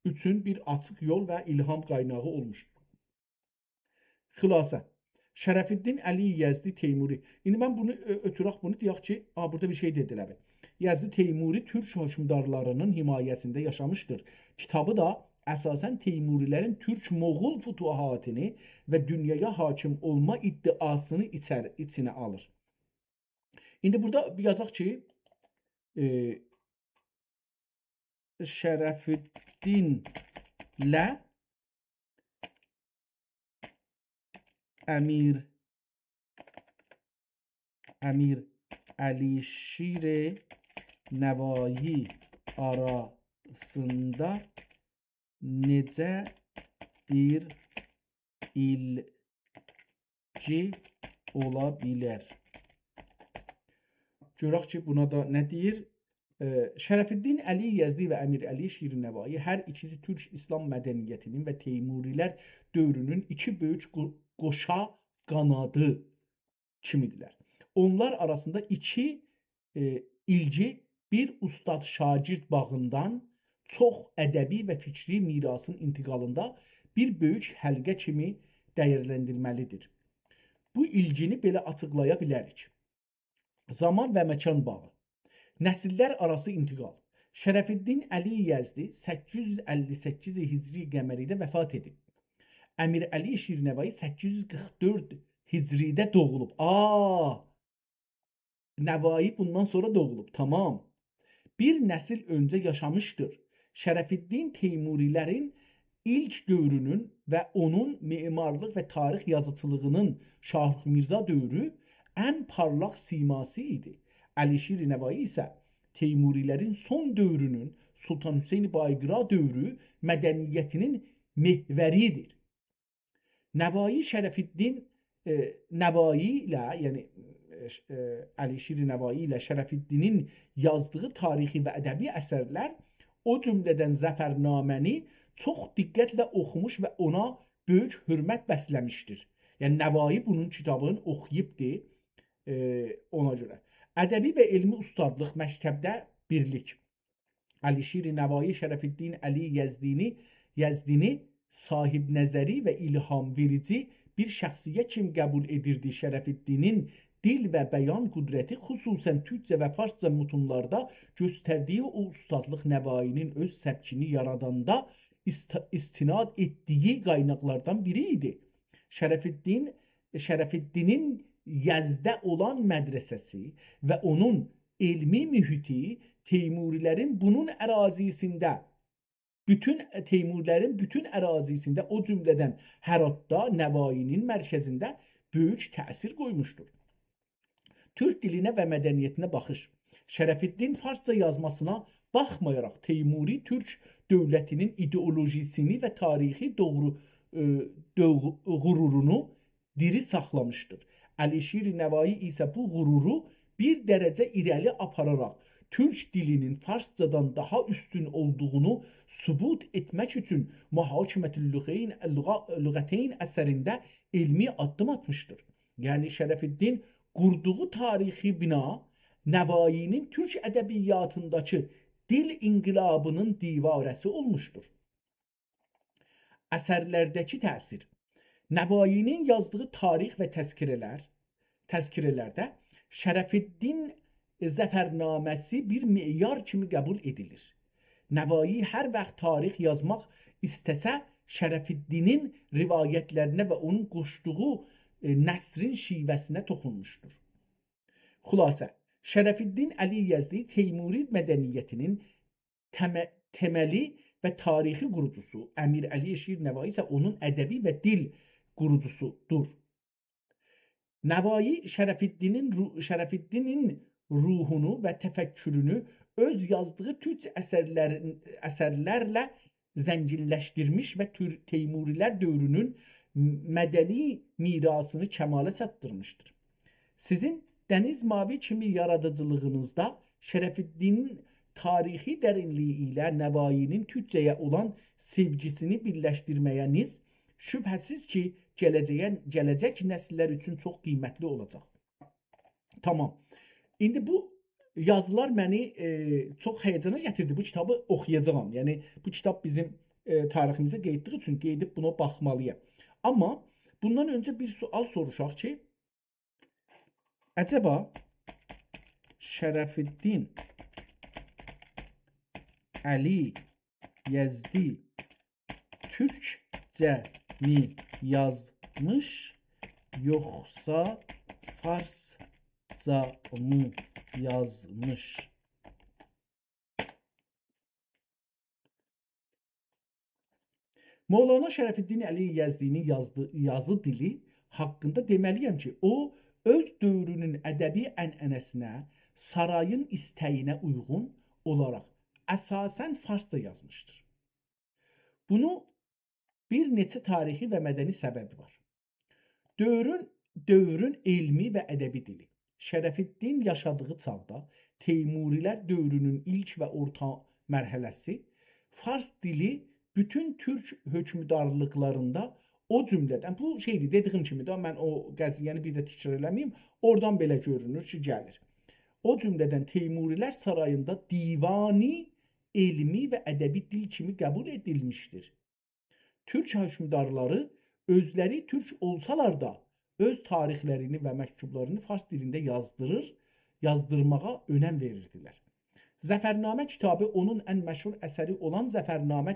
üçün bir açıq yol və ilham qaynağı olmuşdur. Xülasə, Şərəfiddin Əli Yezdi Teymuri. İndi mən bunu ötürək bunu deyək ki, burada bir şey dedilər. Yezdi Teymuri türk hökmdarlarının himayəsində yaşamışdır. Kitabı da əsasən Teymurilərin türk-moğul fütuhatını və dünyaya hakim olma iddiasını içinə alır. İndi burada yazaq ki, Şərəfiddinlə Əmir Əlişir Nəvai arasında necə bir ilgi ola bilər? Görək ki, buna da nə deyir? Şərəfiddin Əli Yezdi və Əmir Əli Şirnəvai hər ikisi türk İslam mədəniyyətinin və Teymurilər dövrünün iki böyük qoşa qanadı kimidirlər. Onlar arasında iki ilgi bir ustad-şagird bağından çox ədəbi və fikri mirasın intiqalında bir böyük həlqə kimi dəyərləndirməlidir. Bu ilgini belə açıqlaya bilərik. Zaman və məkan bağı, nəsillər arası intiqal. Şərəfiddin Əli Yezdi 858 Hicri qəməridə vəfat edib. Əmir Əli Şirnəvai 844 Hicridə doğulub. Nəvai bundan sonra doğulub. Tamam. Bir nəsil öncə yaşamışdır. Şərəfiddin Teymurilərin ilk dövrünün və onun memarlıq və tarix yazıçılığının Şah Mirza dövrü ən parlaq siması idi. Əlişir Nəvai isə Teymurilərin son dövrünün Sultan Hüseyn Bayqira dövrü mədəniyyətinin mehvəridir. Nəvai Şərəfiddin Nəvai ilə, yəni Əlişir Nəvai ilə Şərəfiddinin yazdığı tarixi və ədəbi əsərlər, o cümlədən Zəfərnaməni çox diqqətlə oxumuş və ona böyük hörmət bəsləmişdir. Yəni Nəvai bunun kitabını oxuyubdur ona görə. Ədəbi və elmi ustadlıq məktəbdə birlik. Əlişir Nəvai Şərəfiddin Əli Yezdini sahib nəzəri və ilham verici bir şəxsiyyət kimi qəbul edirdi. Şərəfiddinin dil və bəyan qüdrəti xüsusən türkcə və farsca mütunlarda göstərdiyi o ustadlıq Nəvainin öz səbkini yaradanda istinad etdiyi qaynaqlardan biri idi. Şərəfiddinin Yezdə olan mədrəsəsi və onun elmi mühiti Teymurilərin bütün ərazisində, o cümlədən Həratda, Nəvainin mərkəzində böyük təsir qoymuşdur. Türk dilinə və mədəniyyətinə baxış. Şərəfiddin farsca yazmasına baxmayaraq Teymuri Türk dövlətinin ideolojisini və tarixi qürurunu diri saxlamışdır. Əlişir Nəvai isə bu qüruru bir dərəcə irəli apararaq Türk dilinin farscadan daha üstün olduğunu sübut etmək üçün Muhakimətül Lüğəteyn əsərində elmi addım atmışdır. Yəni Şərəfiddin qurduğu tarixi bina Nəvainin Türk ədəbiyyatındakı dil inqilabının divarəsi olmuşdur. Əsərlərdəki təsir. Nəvainin yazdığı tarix və təzkirələrdə Şərəfiddin Zəfərnaməsi bir meyar kimi qəbul edilir. Nəvai hər vaxt tarix yazmaq istəsə, Şərəfiddinin rivayətlərinə və onun qoşduğu nəsrin şivəsinə toxunmuşdur. Xülasə, Şərəfiddin Əli Yezdi Teymuri mədəniyyətinin təməli və tarixi qurucusu, Əmir Əli Şirnəvai isə onun ədəbi və dil qurucusudur. Nəvai Şərəfiddinin ruhunu və təfəkkürünü öz yazdığı türk əsərlərlə zənginləşdirmiş və Teymurilər dövrünün mədəni mirasını kəmala çatdırmışdır. Sizin dəniz mavi kimi yaradıcılığınızda Şərəfiddinin tarixi dərinliyi ilə Nəvainin türkcəyə olan sevgisini birləşdirməyəniz şübhəsiz ki, gələcək nəsillər üçün çox qiymətli olacaq. Tamam. İndi bu yazılar məni çox həyəcana gətirdi. Bu kitabı oxuyacağam. Yəni bu kitab bizim tariximizə qeyddiyi üçün qeydib buna baxmalıyam. Amma Bundan öncə bir sual soruşaq ki, əcəba Şərəfiddin Əli Yezdi türkcə-mi yazmış, yoxsa farsca mı yazmış? Mövlana Şərəfiddin Əli Yezdinin yazı dili haqqında deməliyəm ki, o öz dövrünün ədəbi ənənəsinə, sarayın istəyinə uyğun olaraq əsasən farsca yazmışdır. Bunu bir neçə tarixi və mədəni səbəbi var. Dövrün elmi və ədəbi dili. Şərəfiddin yaşadığı çağda Teymurilər dövrünün ilk və orta mərhələsi fars dili bütün türk hökmdarlıqlarında o cümlədən, bu şeydir, dediyim kimi də mən o qəziyyəni bir də təkrar eləməyim, oradan belə görünür ki, gəlir. O cümlədən Teymurilər sarayında divani, elmi və ədəbi dil kimi qəbul edilmişdir. Türk hökmdarları özləri türk olsalar da öz tarixlərini və məktublarını fars dilində yazdırmağa önəm verirdilər. Zəfərnamə kitabı onun ən məşhur əsəri olan Zəfərnamə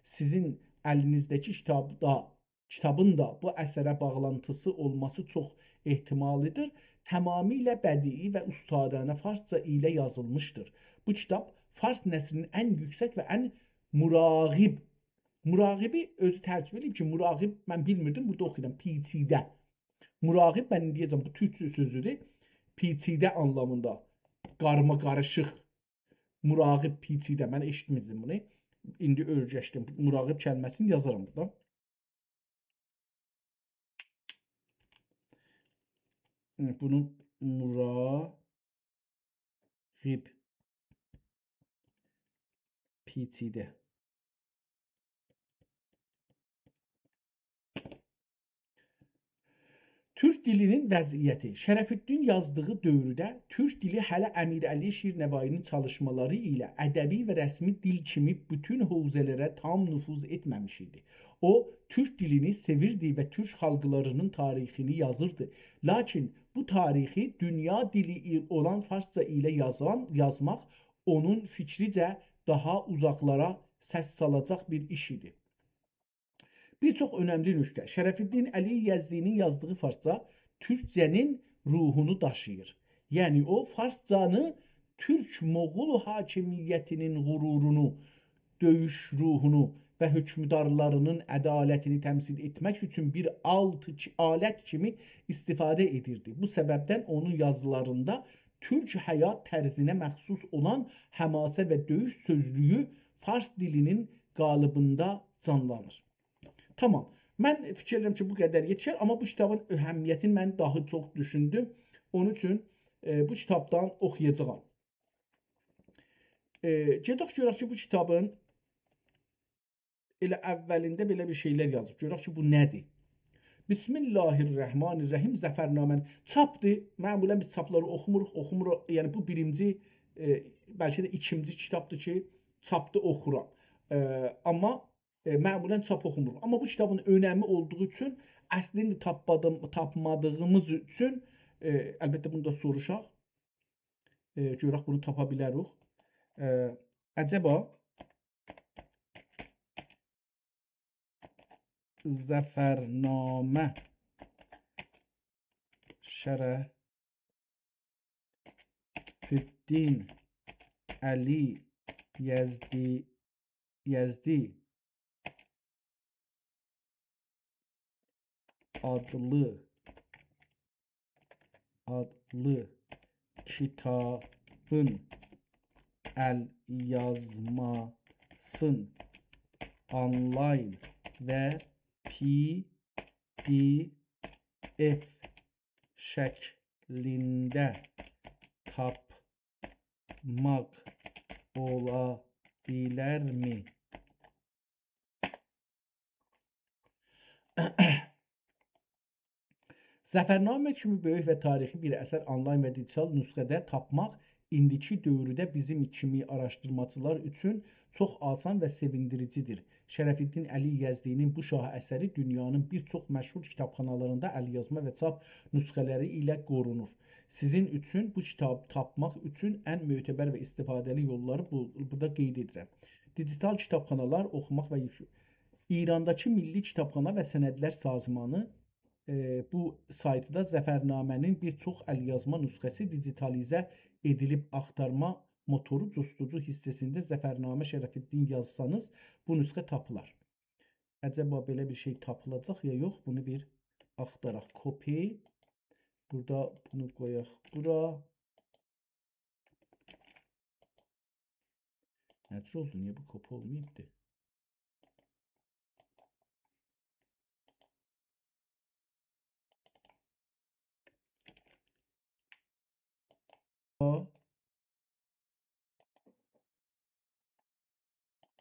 sizin əlinizdəki kitabın da bu əsərə bağlantısı olması çox ehtimalidir. Tamamilə bədii və ustadanə farsca ilə yazılmışdır. Bu kitab fars nəsrinin ən yüksək və ən murağibi özü tərcümə edib ki, murağib mən bilmirdim, burada oxuyuram, peçidə. Murağib mən deyəcəm, bu türkçə sözüdür. Peçidə anlamında, qarma qarışıq, murağib peçidə, mən eşitmirdim bunu. İndi öyrəşdim, murağib kəlməsini yazaram burada. Bunun murağib peçidə. Türk dilinin vəziyyəti. Şərəfiddin yazdığı dövrdə türk dili hələ Əmir Əli Şirnəvainin çalışmaları ilə ədəbi və rəsmi dil kimi bütün hövzələrə tam nüfuz etməmiş idi. O, türk dilini sevirdi və türk xalqlarının tarixini yazırdı. Lakin bu tarixi dünya dili olan farsca ilə yazmaq onun fikricə daha uzaqlara səs salacaq bir iş idi. Bir çox önəmli nöqtə. Şərəfiddin Əli Yezdinin yazdığı farsca türkcənin ruhunu daşıyır. Yəni o farscanı Türk-Moğol hakimiyyətinin qürurunu, döyüş ruhunu və hökmdarlarının ədalətini təmsil etmək üçün bir alət kimi istifadə edirdi. Bu səbəbdən onun yazılarında türk həyat tərzinə məxsus olan həmasə və döyüş sözlüyü fars dilinin qalıbında canlanır. Tamam. Mən fikirlərim ki, bu qədər yetişər, amma bu kitabın əhəmiyyətini mən daha çox düşündüm. Onun üçün bu kitabdan oxuyacağam. Gedək görək ki, bu kitabın elə əvvəlində belə bir şeylər yazıb. Görək ki, bu nədir? Bismillahirrahmanirrahim. Zəfərnamən çapdır. Məmulən biz çapları oxumuruq. Yəni bu birinci, bəlkə də ikinci kitabdır ki, çapdı oxuram. Amma məmulən çap oxumuruq. Amma bu kitabın önəmi olduğu üçün, əslində tapmadığımız üçün, əlbəttə bunu da soruşaq. Görək bunu tapa bilərik. Əcəba Zəfərnamə Şərəfiddin Əli Yezdi adlı kitabın əlyazmasın online və PDF şəklində tapmaq ola bilərmi? Zəfərnamə kimi böyük və tarixi bir əsər onlayn və digital nüsxədə tapmaq indiki dövrdə bizim kimi araşdırmacılar üçün çox asan və sevindiricidir. Şərəfiddin Əli Yəzdinin bu şah əsəri dünyanın bir çox məşhur kitabxanalarında əlyazma və çap nüsxələri ilə qorunur. Sizin üçün bu kitabı tapmaq üçün ən mötəbər və istifadəli yolları burada qeyd edirəm. Digital kitabxanalar oxumaq və İrandakı Milli Kitabxana və Sənədlər Sazmanı bu saytda Zəfərnamənin bir çox əlyazma nüsxəsi digitalizə edilib axtarma motoru Costucu hissəsində Zəfərnamə Şərəfiddin yazsanız bu nüsxə tapılar. Əcəba belə bir şey tapılacaq ya yox? Bunu bir axtaraq. Copy. Burada bunu qoyaq bura. Necə oldu? Niyə bu copy olmayıbdı?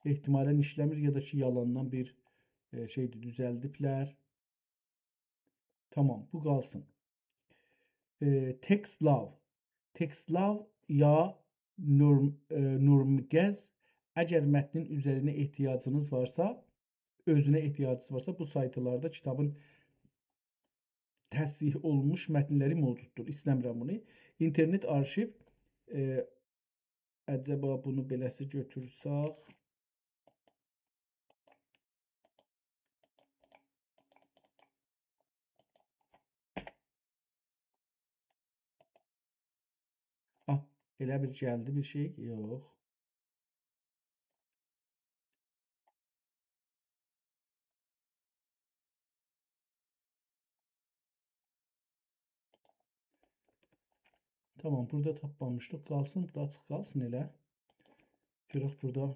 Ehtimalen işləmir ya da ki yalandan bir şeydi düzəldiblər. Tamam, bu qalsın. Textlav. Textlav ya Nurmgez. Əgər mətnin üzərinə ehtiyacınız varsa, özünə ehtiyacınız varsa bu saytlarda kitabın təsvih olmuş mətnləri mövcuddur. İstəmirəm bunu. İnternet arşiv. Əcəba bunu beləsi götürsək. Elə bir gəldi bir şey. Yox. Tamam, burada tapmamışdıq. Qalsın, bu da açıq qalsın elə. Görək burada.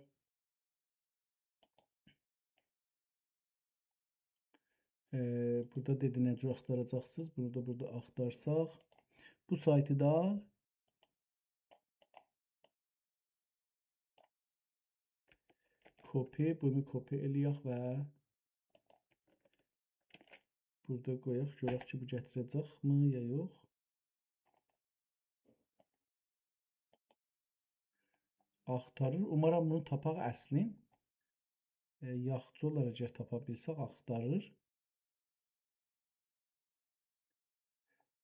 Burada dedi necə axtaracaqsınız. Bunu da burada axtarsaq. Bu saytı da copy, bunu copy eləyək və burada qoyaq. Görək ki, bu gətirəcəkmi ya yox. Axtarır. Umarım bunu tapaq əslin. Yaxçı olar əgər tapa bilsək axtarır.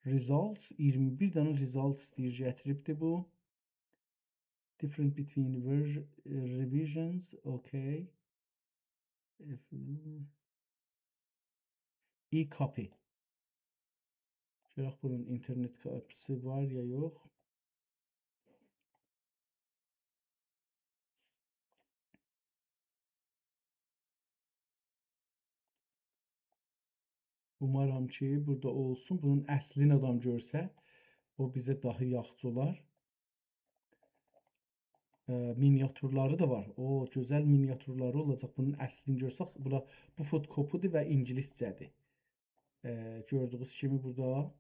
Results 21 dənə results deyir gətiribdi bu. Different between revisions. Okay. E-copy. Görək bunun internet kapısı var ya yox. Umarım ki burada olsun. Bunun əslini adam görsə, o bizə daha yaxşı olar. Miniatürləri da var. O gözəl miniatürləri olacaq. Bunun əslini görsək, bu fotokopudur və ingiliscədir. Gördüyünüz kimi burada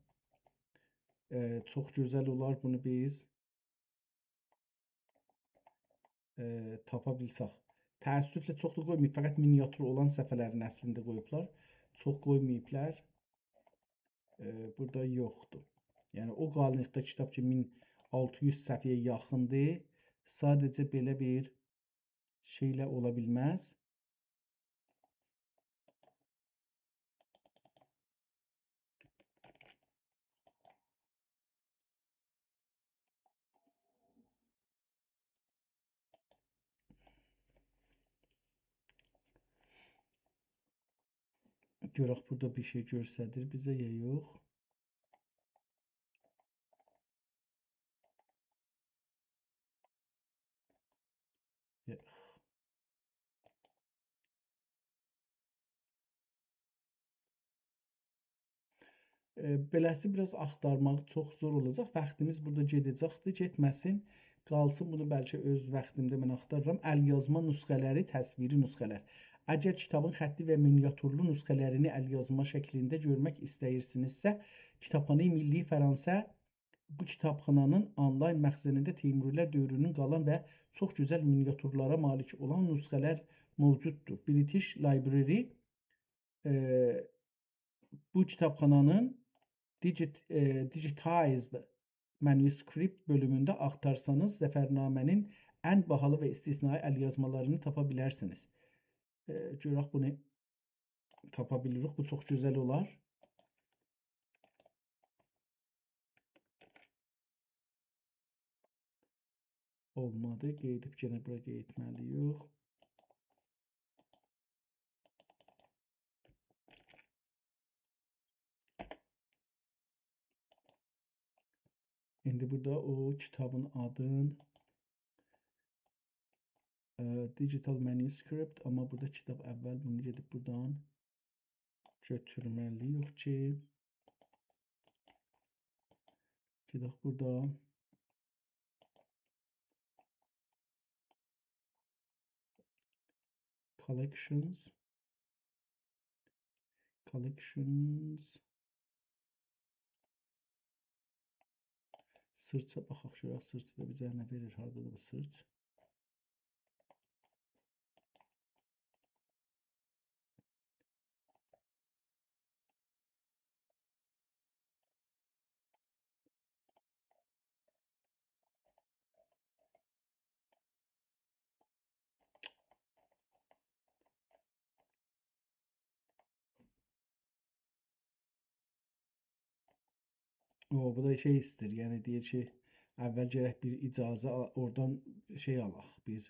çox gözəl olar bunu biz tapa bilsək. Təəssüflə çox da qoymayıb, fəqət miniatür olan səhifələrin əslində qoyublar. Çox qoymayıblar. Burada yoxdur. Yəni o qalınlıqda kitab ki 1600 səhifəyə yaxındır. Sadəcə belə bir şeylə ola bilməz. Görək burada bir şey göstərir bizə ya yox. Beləsi biraz axtarmaq çox zor olacaq. Vaxtımız burada gedəcəkdir, getməsin. Qalsın, bunu bəlkə öz vaxtımda mən axtarıram. Əlyazma nüsxələri, təsviri nüsxələr. Əgər kitabın xətti və miniatürlü nüsxələrini əlyazma şəklində görmək istəyirsinizsə, Kitabxana Milli Fransa bu kitabxananın onlayn məxzənində Teymurilər dövrünün qalan və çox gözəl miniatürlara malik olan nüsxələr mövcuddur. British Library bu kitabxananın digitized Manuscript bölümündə axtarsanız zəfərnamənin ən bahalı və istisnai əlyazmalarını tapa bilərsiniz. Görək bunu tapa bilirik. Bu çox gözəl olar. Olmadı. Qeydib yenə bura qeydməliyik. İndi burada o kitabın adın Digital Manuscript, amma burada kitab əvvəl bunu gedib buradan götürməliyik ki, gedək burada Collections Search-a baxaq görək, search-da bizə nə verir, hardadır bu search? Bu da şey istir, yəni deyir ki, əvvəl gərək bir icazə oradan şey alaq, bir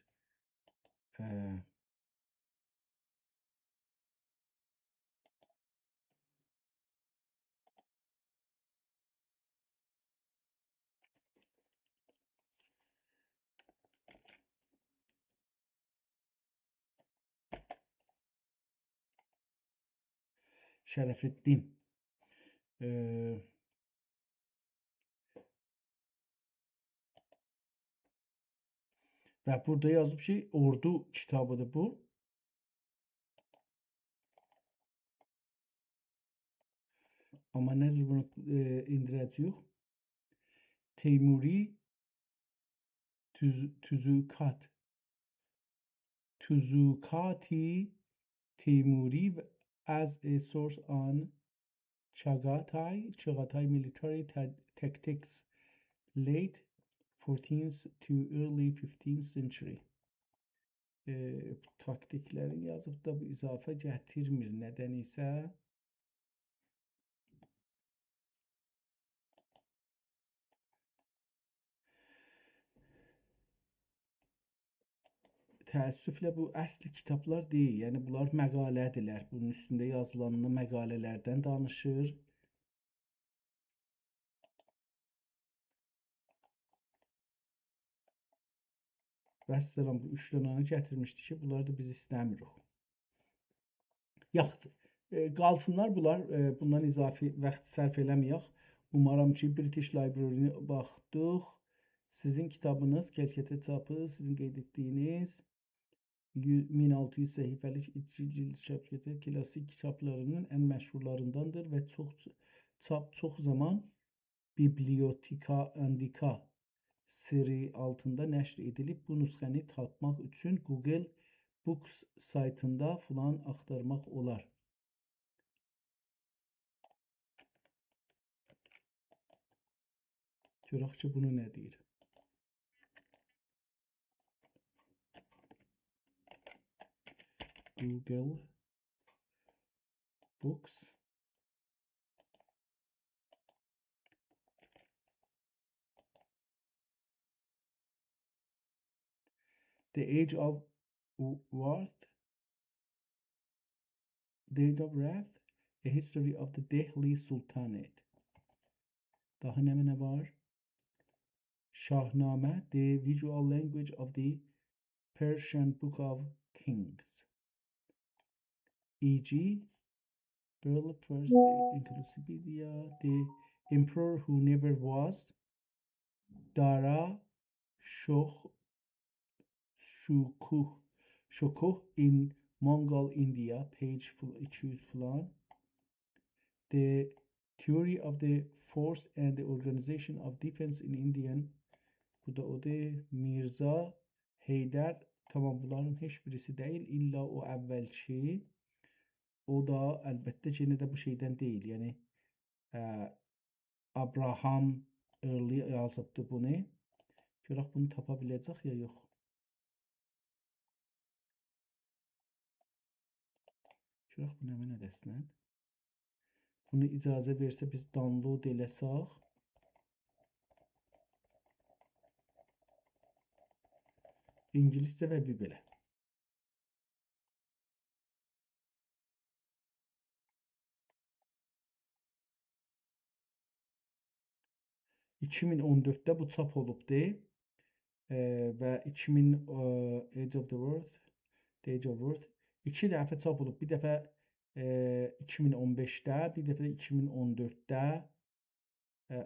Şərəfəddin və burada yazıb ki, ordu kitabıdır bu. Amma necə bunu indirəcəyik? Teymuri Tuzukati Teymuri as a source on Chagatai military tactics late 14th to early 15th century. Taktiklərin yazıb da bu izafə gətirmir nədən isə. Təəssüflə bu əsl kitablar deyil. Yəni bunlar məqalədirlər. Bunun üstündə yazılanını məqalələrdən danışır. Vəssalam, bu 3 dənəni gətirmişdi ki, bunları da biz istəmirik. Yaxşı, qalsınlar bunlar. Bundan izafi vaxt sərf eləməyək. Umaram ki, British Library-nə baxdıq. Sizin kitabınız, Kəlkətə çapı, sizin qeyd etdiyiniz 1600 səhifəlik cild çap edir. Klassik kitablarının ən məşhurlarındandır və çox zaman Biblioteka Indica seri altında nəşr edilib. Bu nüsxəni tapmaq üçün Google Books saytında falan axtarmaq olar. Görək ki, bunu nə deyir? Google Books The Age of Wrath A History of the Delhi Sultanate. Daha nə var? Shahnameh The Visual Language of the Persian Book of Kings. E.G. Pearl First Encyclopedia The Emperor Who Never Was. Dara Shokuh in Mongol India, page 200 falan. The Theory of the Force and the Organization of Defense in Indian. Bu da o da Mirza Heydər. Tamam, bunların heç birisi deyil. İlla o əvvəlki. O da əlbəttə yenə də bu şeydən deyil. Yəni Abraham early yazıbdı bunu. Görək bunu tapa biləcək ya yox. Görək bu nə dəstən. Bunu icazə versə biz download eləsək. İngiliscə və bir belə. ...2014'də bu çap olubdu. Və 2000 Age of the World, The Age of World 2 dəfə çap olub. Bir dəfə 2015'də, bir dəfə də 2014'də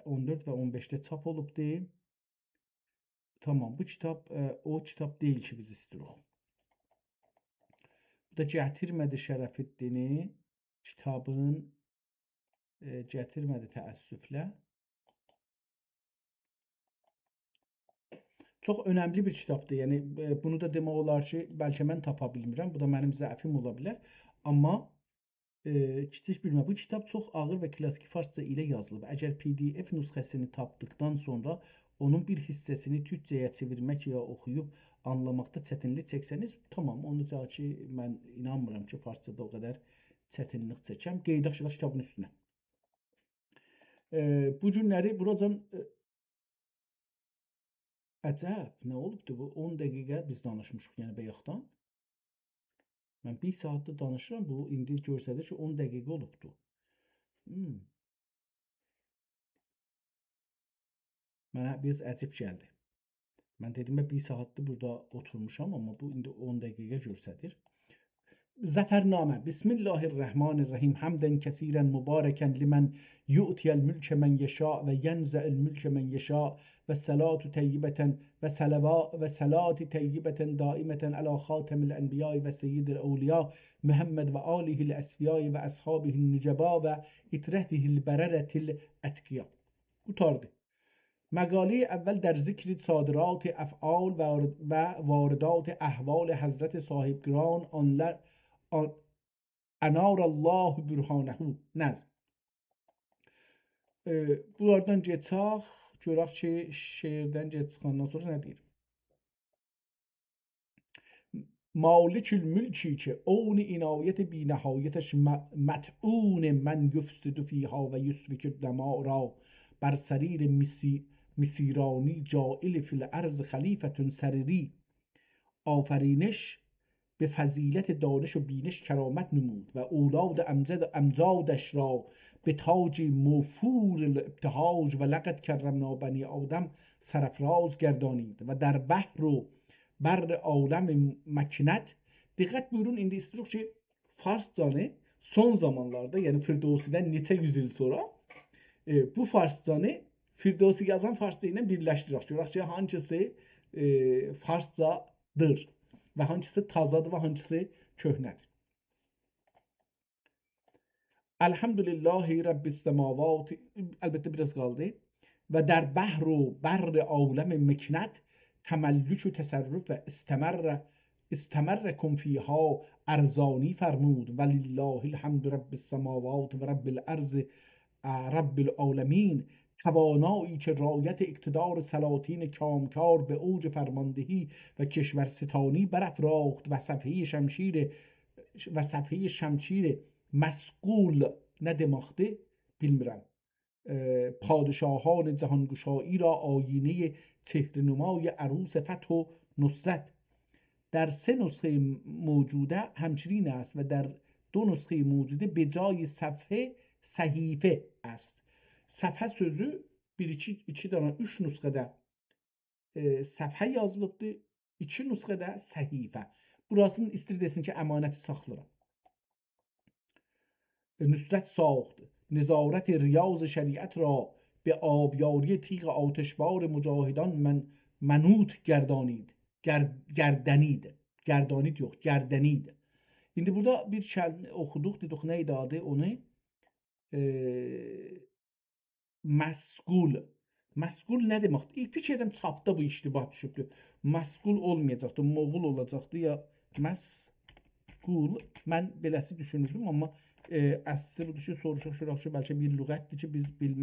14 və 15'də çap olubdu. Tamam, bu kitab o kitab deyil ki, biz istiyoruz. Bu da gətirmədi Şərəfiddini, kitabın gətirmədi təəssüflə. Çox önəmli bir kitabdır. Yəni bunu da demək olar ki, bəlkə mən tapa bilmirəm. Bu da mənim zəifim ola bilər. Amma kiçik bilmə. Bu kitab çox ağır və klassik farsça ilə yazılıb. Əgər PDF nüsxəsini tapdıqdan sonra onun bir hissəsini türkcəyə çevirmək ya oxuyub anlamaqda çətinlik çəksəniz, tamam, onu da ki, mən inanmıram ki, farsçada o qədər çətinlik çəkəm. Qeydaq kitabın üstünə. Bu günləri buracan əcəb, nə olubdu bu? 10 dəqiqə biz danışmışıq, yəni bayaqdan. Mən 1 saatdır danışıram, bu indi görsədir ki, 10 dəqiqə olubdu. Mənə biraz əcib gəldi. Mən dedim, 1 saatdır burada oturmuşam, amma bu indi 10 dəqiqə görsədir. Zəfərnamə. Bismillahirrahmanirrahim. Hamdən kəsirən mübarəkən limən yu'tiyəl mülkə mən yeşa və yənzəil mülkə mən yeşa və səlatu təyyibətən və səlati təyyibətən daimətən əla xatəmil ənbiyai və seyyidil əvliya Muhammed və alihil əsfiyai və əshabihil nücəba və itrəhdihil bərərətil ətqiya. Qutardı. Məqalə əvvəl در ذکر صادرات افعال و واردات احوال حضرت صاحب گران انار الله bürhanehu nəzm. Bunlardan geçək, görək ki, şeirdən çıxandan sonra nə deyir? Malikül mülki ki, own inayət bi nəhayətəş mət'un mən yufsidu fiha və yusfikü dəmara bər sərir misirani cail fil ارض خلیفتون سرری آفرینش به فضیلت دانش و بینش کرامت نمود و اولاد امجادش را به تاج موفور الابتهاج و لقد کرمنا بنی آدم سرفراز گردانید و در بحر و بر عالم مکنت. Diqqət buyurun, indi istiyoruz ki, Farscanı son zamanlarda, yani Firdevsi'den neçə yüz il sonra bu Farscanı Firdevsi yazan Farsça ilə birləşdirək. Görək ki, hangisi Farscadır və hangisi tazadır və hangisi köhnədir. Elhamdülillahi Rabbis semavat, əlbəttə biraz qaldı. Və در بحر و بر عالم مکنت تملک و تصرف و استمرکم فیها ارزانی فرمود ولله الحمد رب السماوات و رب الارض رب العالمین. توانایی که رایت اقتدار سلاطین کامکار به اوج فرماندهی و کشورستانی برافراخت و صفحه شمشیر مسقول ندماخته bilmirəm. پادشاهان جهانگشایی را آینه چهره‌نمای عروس فتح و نصرت در 3 نسخه موجوده همچنین است و در 2 نسخه موجوده به جای صفحه صحیفه است. Səfhə sözü 1-2 dana 3 nüsxədə səfhə yazılıbdır, 2 nüsxədə səhifə. Burasının istir desin ki, əmanəti saxlayıram. Nüsrət sağdı. Nezarət riyaz şəriət ra به آبیاری تیغ آتشبار مجاهدان منوط گردانید yox, gərdənid. İndi burada bir kəlmə oxuduq, dedik nə idi adı onu? Məskul. Məskul nə deməkdir? Fikir edirəm çapda bu iştibah düşübdür. Məskul olmayacaqdı, moğul olacaqdı ya məskul. Mən beləsi düşünürdüm, amma əsli budur ki, soruşaq ki, bəlkə bir lüğətdir ki,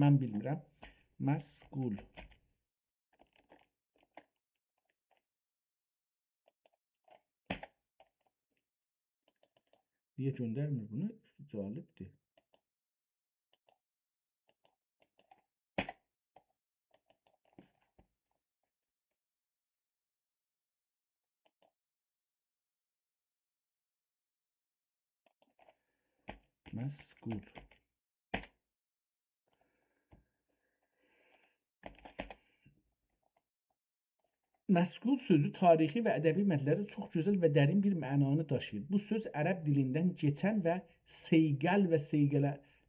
mən bilmirəm. Məşğul. Niye göndermiyor bunu? Cəlibdir. Məşğul. Məşğul sözü tarixi və ədəbi mətnlərdə çox gözəl və dərin bir mənanı daşıyır. Bu söz ərəb dilindən keçən və seyqəl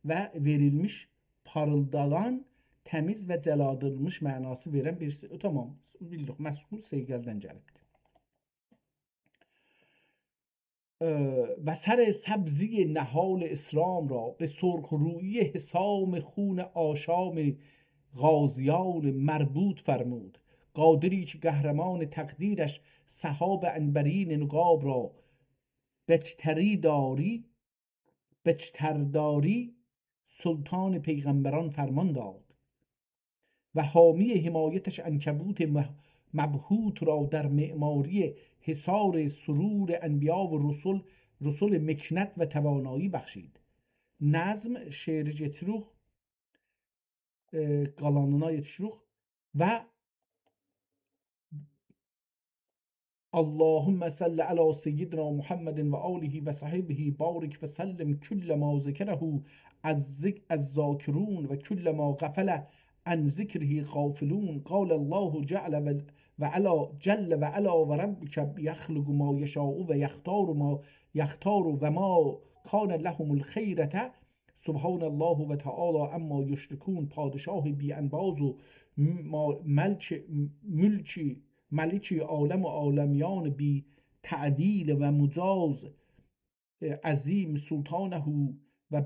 və verilmiş, parıldalan, təmiz və cəladırılmış mənası verən bir tamam, bildik. Məşğul seyqəldən gəlibdir. و سر سبزی نهال اسلام را به سرخرویی حسام خون آشام غازیان مربوط فرمود. قادری که قهرمان تقدیرش سحاب عنبرین نقاب را بجترداری سلطان پیغمبران فرمان داد و حامی حمایتش عنکبوت مبهوت را در معماری حصار سرور انبیا و رسول مکنت و توانایی بخشید. نظم şeiri getiririk qalanına yetişirik və اللهم صل على سيدنا محمد وآله وصحبه بارك وسلم كل ما ذكره الذاكرون وكل ما غفل عن ذكره غافلون. قال الله جل وعلا وربك يخلق ما يشاء ويختار ما يختار وما كان لهم الخيرة سبحان الله و تعالی اما یشرکون. پادشاه بی انباز و ملکی عالم و عالمیان بی تعدیل و مجاز عظیم سلطانه و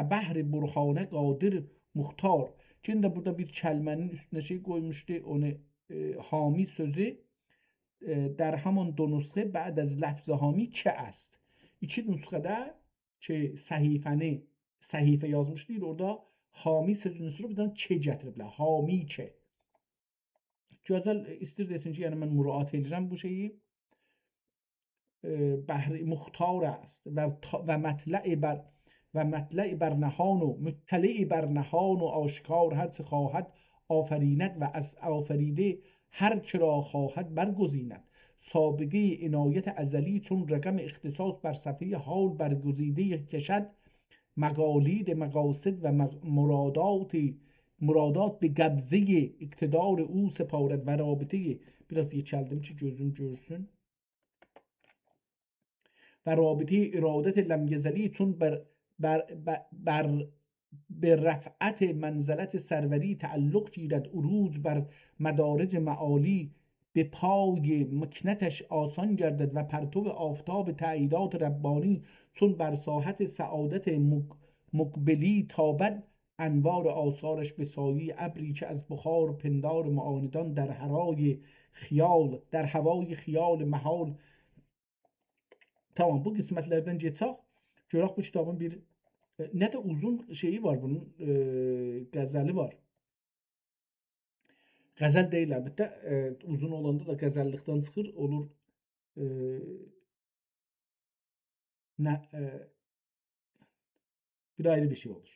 بحر برهانه قادر muhtar. Şimdi burada bir kəlmənin üstünə şey qoymuşdu. Onu hami sözü در همان دو نسخه بعد از لفظ حامی که است. İki nüsxədə ki səhifə yazmışdı. Orada hami sözünün üstünə bir dənə ke gətiriblər. Hami ke. Gözəl istir desin ki, yəni mən müraat edirəm bu şeyi. Bəhri muxtar است و مطلع بر نهان و مطلع بر نهان و آشکار هر چه خواهد آفریند و از آفریده هر چه را خواهد برگزیند. سابقه عنایت ازلی چون رقم اختصاص بر صفحه حال برگزیده کشد. مقالید مقاصد و مرادات به قبضه اقتدار او سپارد و رابطه biraz geçeldim ki gözüm görsün و رابطه ارادت لمگزلی چون به رفعت منزلت سروری تعلق گیرد. عروج بر مدارج معالی به پای مکنتش آسان گردد و پرتو آفتاب تأییدات ربانی چون بر ساحت سعادت مقبلی تابد. انوار آثارش به سایه ابری که از بخار پندار معاندان در هوای خیال محال. Tamam, bu qismətlərdən geçək. Görək bu kitabın bir nə də uzun şeyi var bunun, qəzəli var. Qəzəl deyil əlbəttə, uzun olanda da qəzəllikdən çıxır, olur bir ayrı bir şey olur.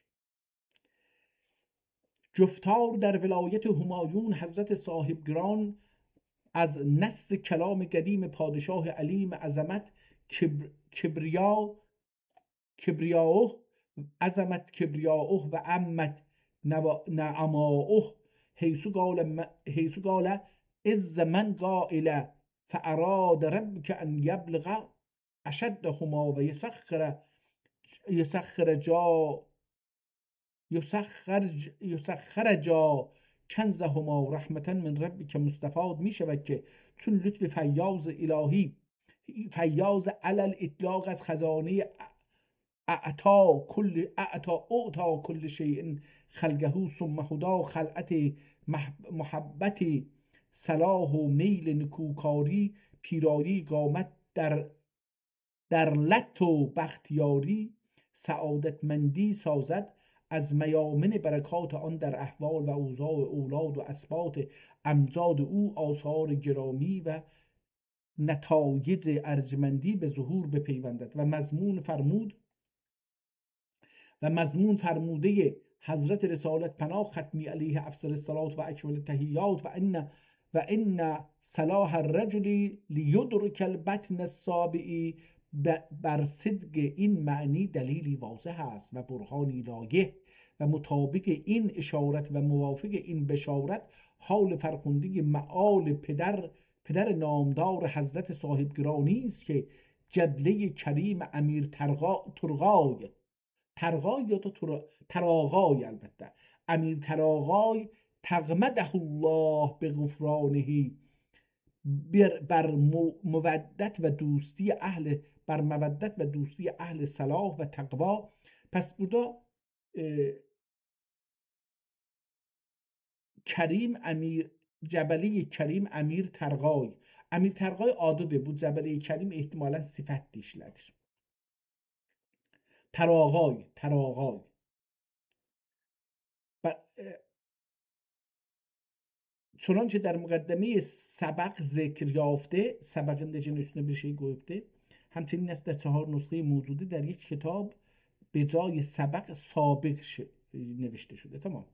گفتار در ولایت همایون حضرت صاحبگران از نص کلام قدیم پادشاه علیم عظمت کبریاؤه و عمت نعماؤه حیث قال از من قائل فاراد ربک ان یبلغ اشدهما و یسخر جا کنزهما رحمتا من ربک مستفاد می شود که چون لطف فیاض الهی فیاض علل اطلاق از خزانه اعطا کل شیء خلقه ثم هدا خلعت محبت صلاح و میل نکوکاری پیرایی قامت در لط و بختیاری سعادتمندی سازد. از میامن برکات آن در احوال و اوضاع اولاد و اسباط امجاد او آثار گرامی و نتایج ارجمندی به ظهور بپیوندد و مضمون فرموده حضرت رسالت پناه ختمی علیه افضل الصلات و اکمل التحیات و ان صلاح الرجل لیدرک البطن السابع بر صدق این معنی دلیلی واضح است و برهانی لایح و مطابق این اشارت و موافق این بشارت حال فرخنده معال پدر نامدار حضرت صاحب گرانی است که جبله کریم امیر ترغای یا تراغای البته امیر تراغای تغمده الله به غفرانه بر مودت و دوستی اهل صلاح و تقوا. پس burada کریم امیر Cəbəli Kərim Əmir Tərğay. Əmir Tərğay adıdır. Bu Cəbəli Kərim ehtimalən sifət işlədir. Tərağay. چنانچه در مقدمه سبق ذکر یافته، سبقین دجن üstüne bir şey koyuptu. همچنین است در 4 نسخه موجوده در یک کتاب به جای سبق سابق نوشته شده. تمام.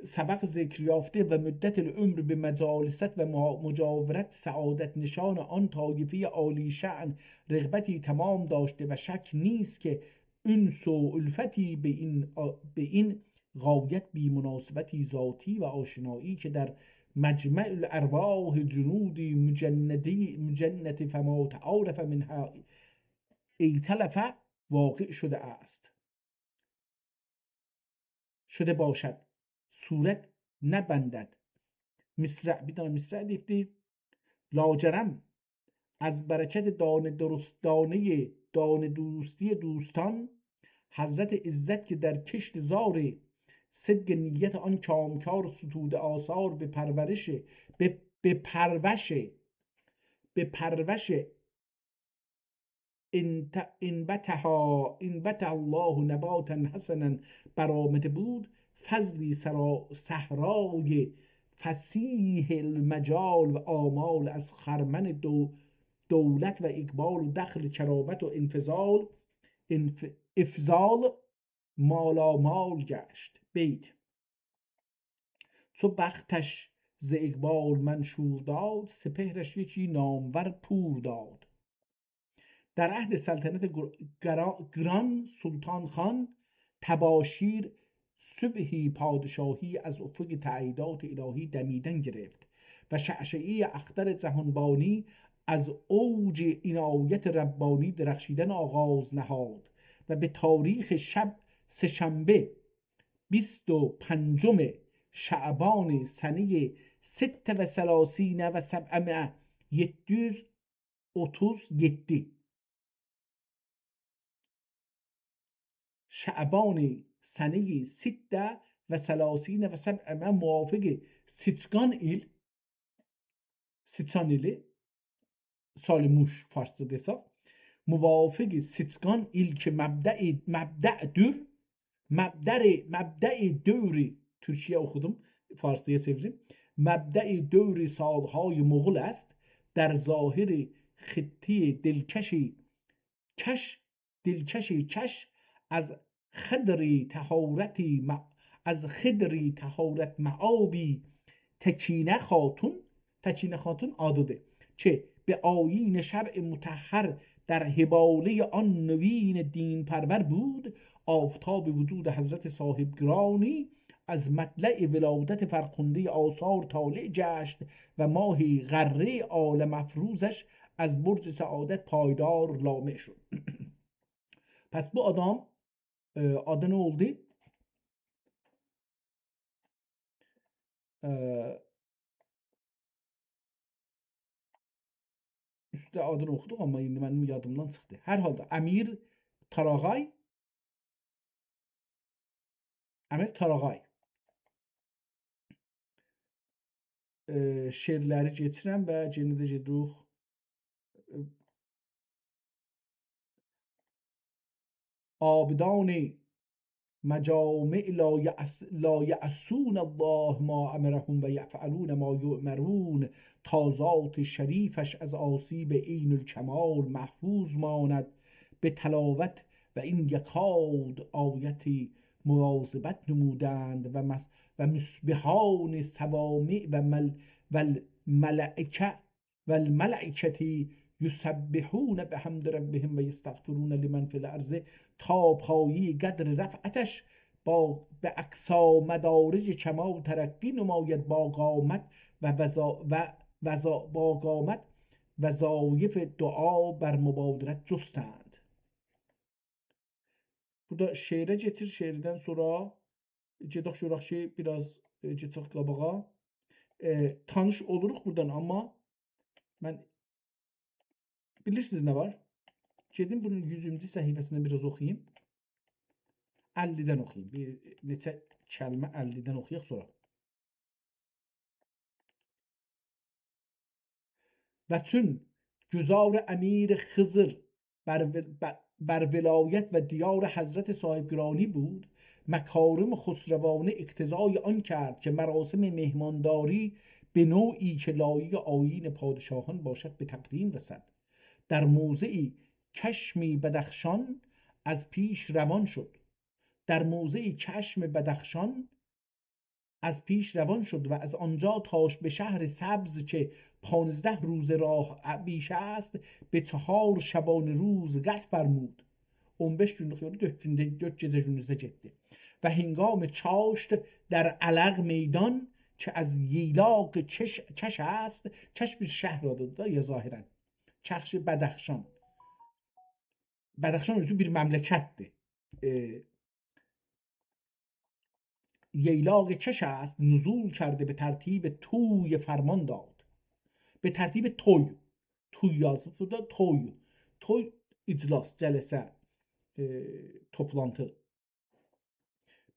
سبق ذکر یافته و مدت العمر به مجالست و مجاورت سعادت نشان آن طایفه عالی شأن رغبتی تمام داشته و شک نیست که انس و الفتی به این غایت بی مناسبتی ذاتی و آشنایی که در مجمع الارواح جنودی مجنت فما تعارف منها ایتلف واقع شده باشد صورت نبندد. مصرع بیدان مصرع دیفتی لاجرم از برکت دانه دوستی دوستان حضرت عزت که در کشت زار صدق نیت آن کامکار ستوده آثار به پروش انبت الله نباتا حسنا برآمده بود فضلی صحرای فسیح المجال و آمال از خرمن دولت و اقبال و دخل کرامت و افضال مالامال گشت. بیت چو بختش ز اقبال منشور داد سپهرش یکی نامور پور داد. در عهد سلطنت گران سلطان خان تباشیر صبحی پادشاهی از افق تأییدات الهی دمیدن گرفت و شعشعه اختر جهانبانی از اوج عنایت ربانی درخشیدن آغاز نهاد و به تاریخ سه‌شنبه 25 شعبان سنه 36 و 737 شعبان سنه 36 و 700 موافق سیتسان ایل سال موش فارسی desek موافق سیتسان ایل که مبدأ دوری Türkçe'ye okudum, Farsça'ya çevireyim. مبدأ دور سالهای مغول است در ظاهر خطی دلکشی کش از خدری طهارت معابی تکینه خاتون آداده که به آیین شرع مطهر در حباله آن نوین دین پرور بود. آفتاب وجود حضرت صاحب گرانی از مطلع ولادت فرخنده آثار طالع گشت و ماه غره عالم افروزش از برج سعادت پایدار لامع شد. پس bu adam adı ne oldu? Üstte adını okuduk ama şimdi benim yadımdan çıktı. Her halde Əmir Tarağay şeirləri getirəm və yenə də gedirik مجامع لا یعصون الله ما امرهم و یفعلون ما یؤمرون، تا ذات شریفش از آسیب عین الکمال محفوظ ماند به تلاوت. و این یکاد آیتی مواظبت نمودند و مصبحان سوامع و الملائکه یسبحون بحمد ربهم و یستغفرون لمن فی الارض، تا پایی قدر رفعتش به اقصا مدارج کمال ترقی نماید با قامت با قامت وظایف دعا بر مبادرت جستند. Burada şeirə getir, şeirdən sonra gedək görək ki, biraz keçək qabağa. Tanış oluruq buradan, amma mən bilirsiniz nə var? Gedim bunun 100-cü səhifəsindən biraz oxuyayım. 50-dən oxuyayım. Bir neçə kəlmə 50-dən oxuyaq sonra. و چون گزار امیر خضر بر ولایت و دیار حضرت صاحب گرانی بود، مکارم خسروانه اقتضای آن کرد که مراسم مهمانداری به نوعی که لایق آیین پادشاهان باشد به تقدیم رسد. در موضعی کشمی بدخشان از پیش روان شد. در موضعی چشم بدخشان از پیش روان شد و از آنجا تاش به شهر سبز که 15 روز راه بیش است به 4 şaban روز قد فرمود. 15 günlük yolu 4 gecə gündüzə getdi. و هنگام چاشت در علق میدان که از ییلاق چش است، چش bir şəhər adıdır ya zahirən. Çaxşı Bədəxşan. Bədəxşan özü bir məmləkətdir. ییلاق چش است نزول کرده به ترتیب توی فرمان داد. به ترتیب توی yazıb burada toy iclas, cələsə, toplantı.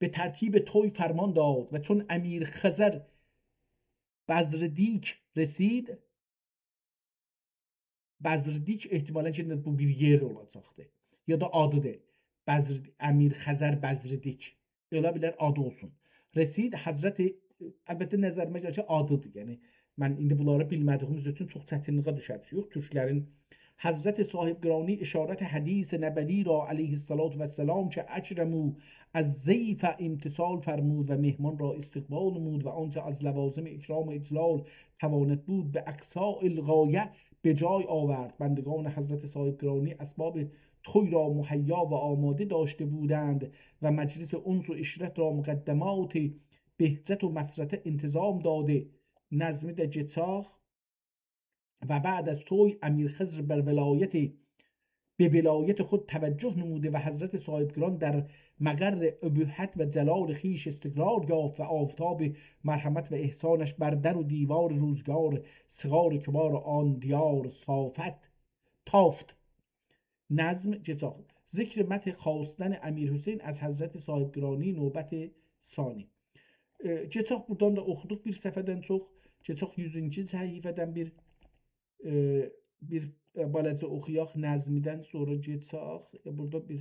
به ترتیب توی فرمان داد و چون امیر خزر بزردیک رسید، بزردیک احتمالاً که bu bir yer olacaqdır ya da adıdır. Əmir Xəzər Bəzridik. Ola bilər adı olsun. Resid Həzrəti, əlbəttə nəzərimə gəlir ki, adıdır. Yəni mən indi bunları bilmədiyimiz üçün çox çətinliyə düşərdik. Yox, türklərin Həzrəti Sahib Qirani işarət hədis nəbəvi را علیه الصلاة و السلام که اکرمو از ضیف امتصال فرمود و مهمان را استقبال نمود و آنچه از لوازم اکرام و اجلال تواند بود به اقصا الغایه به جای آورد. بندگان حضرت صاحب گرامی اسباب توی را مهیا و آماده داشته بودند و مجلس انس و عشرت را مقدمات بهجت و مسرت انتظام داده. نظمی در جتاخ و بعد از توی امیر خضر به ولایت خود توجه نموده و حضرت صاحبگران در مقر ابهت و جلال خیش استقرار یافت و آفتاب مرحمت و احسانش بر در و دیوار روزگار صغار کبار آن دیار تافت. نظم جتاخ. ذکر مدح خواستن امیر حسین از حضرت صاحبگرانی نوبت ثانی. Cetaq buradan da oxuduq bir səfədən çox. Cetaq 100-cü səhifədən bir balaca oxuyaq nəzmidən sonra Cetaq. Burada bir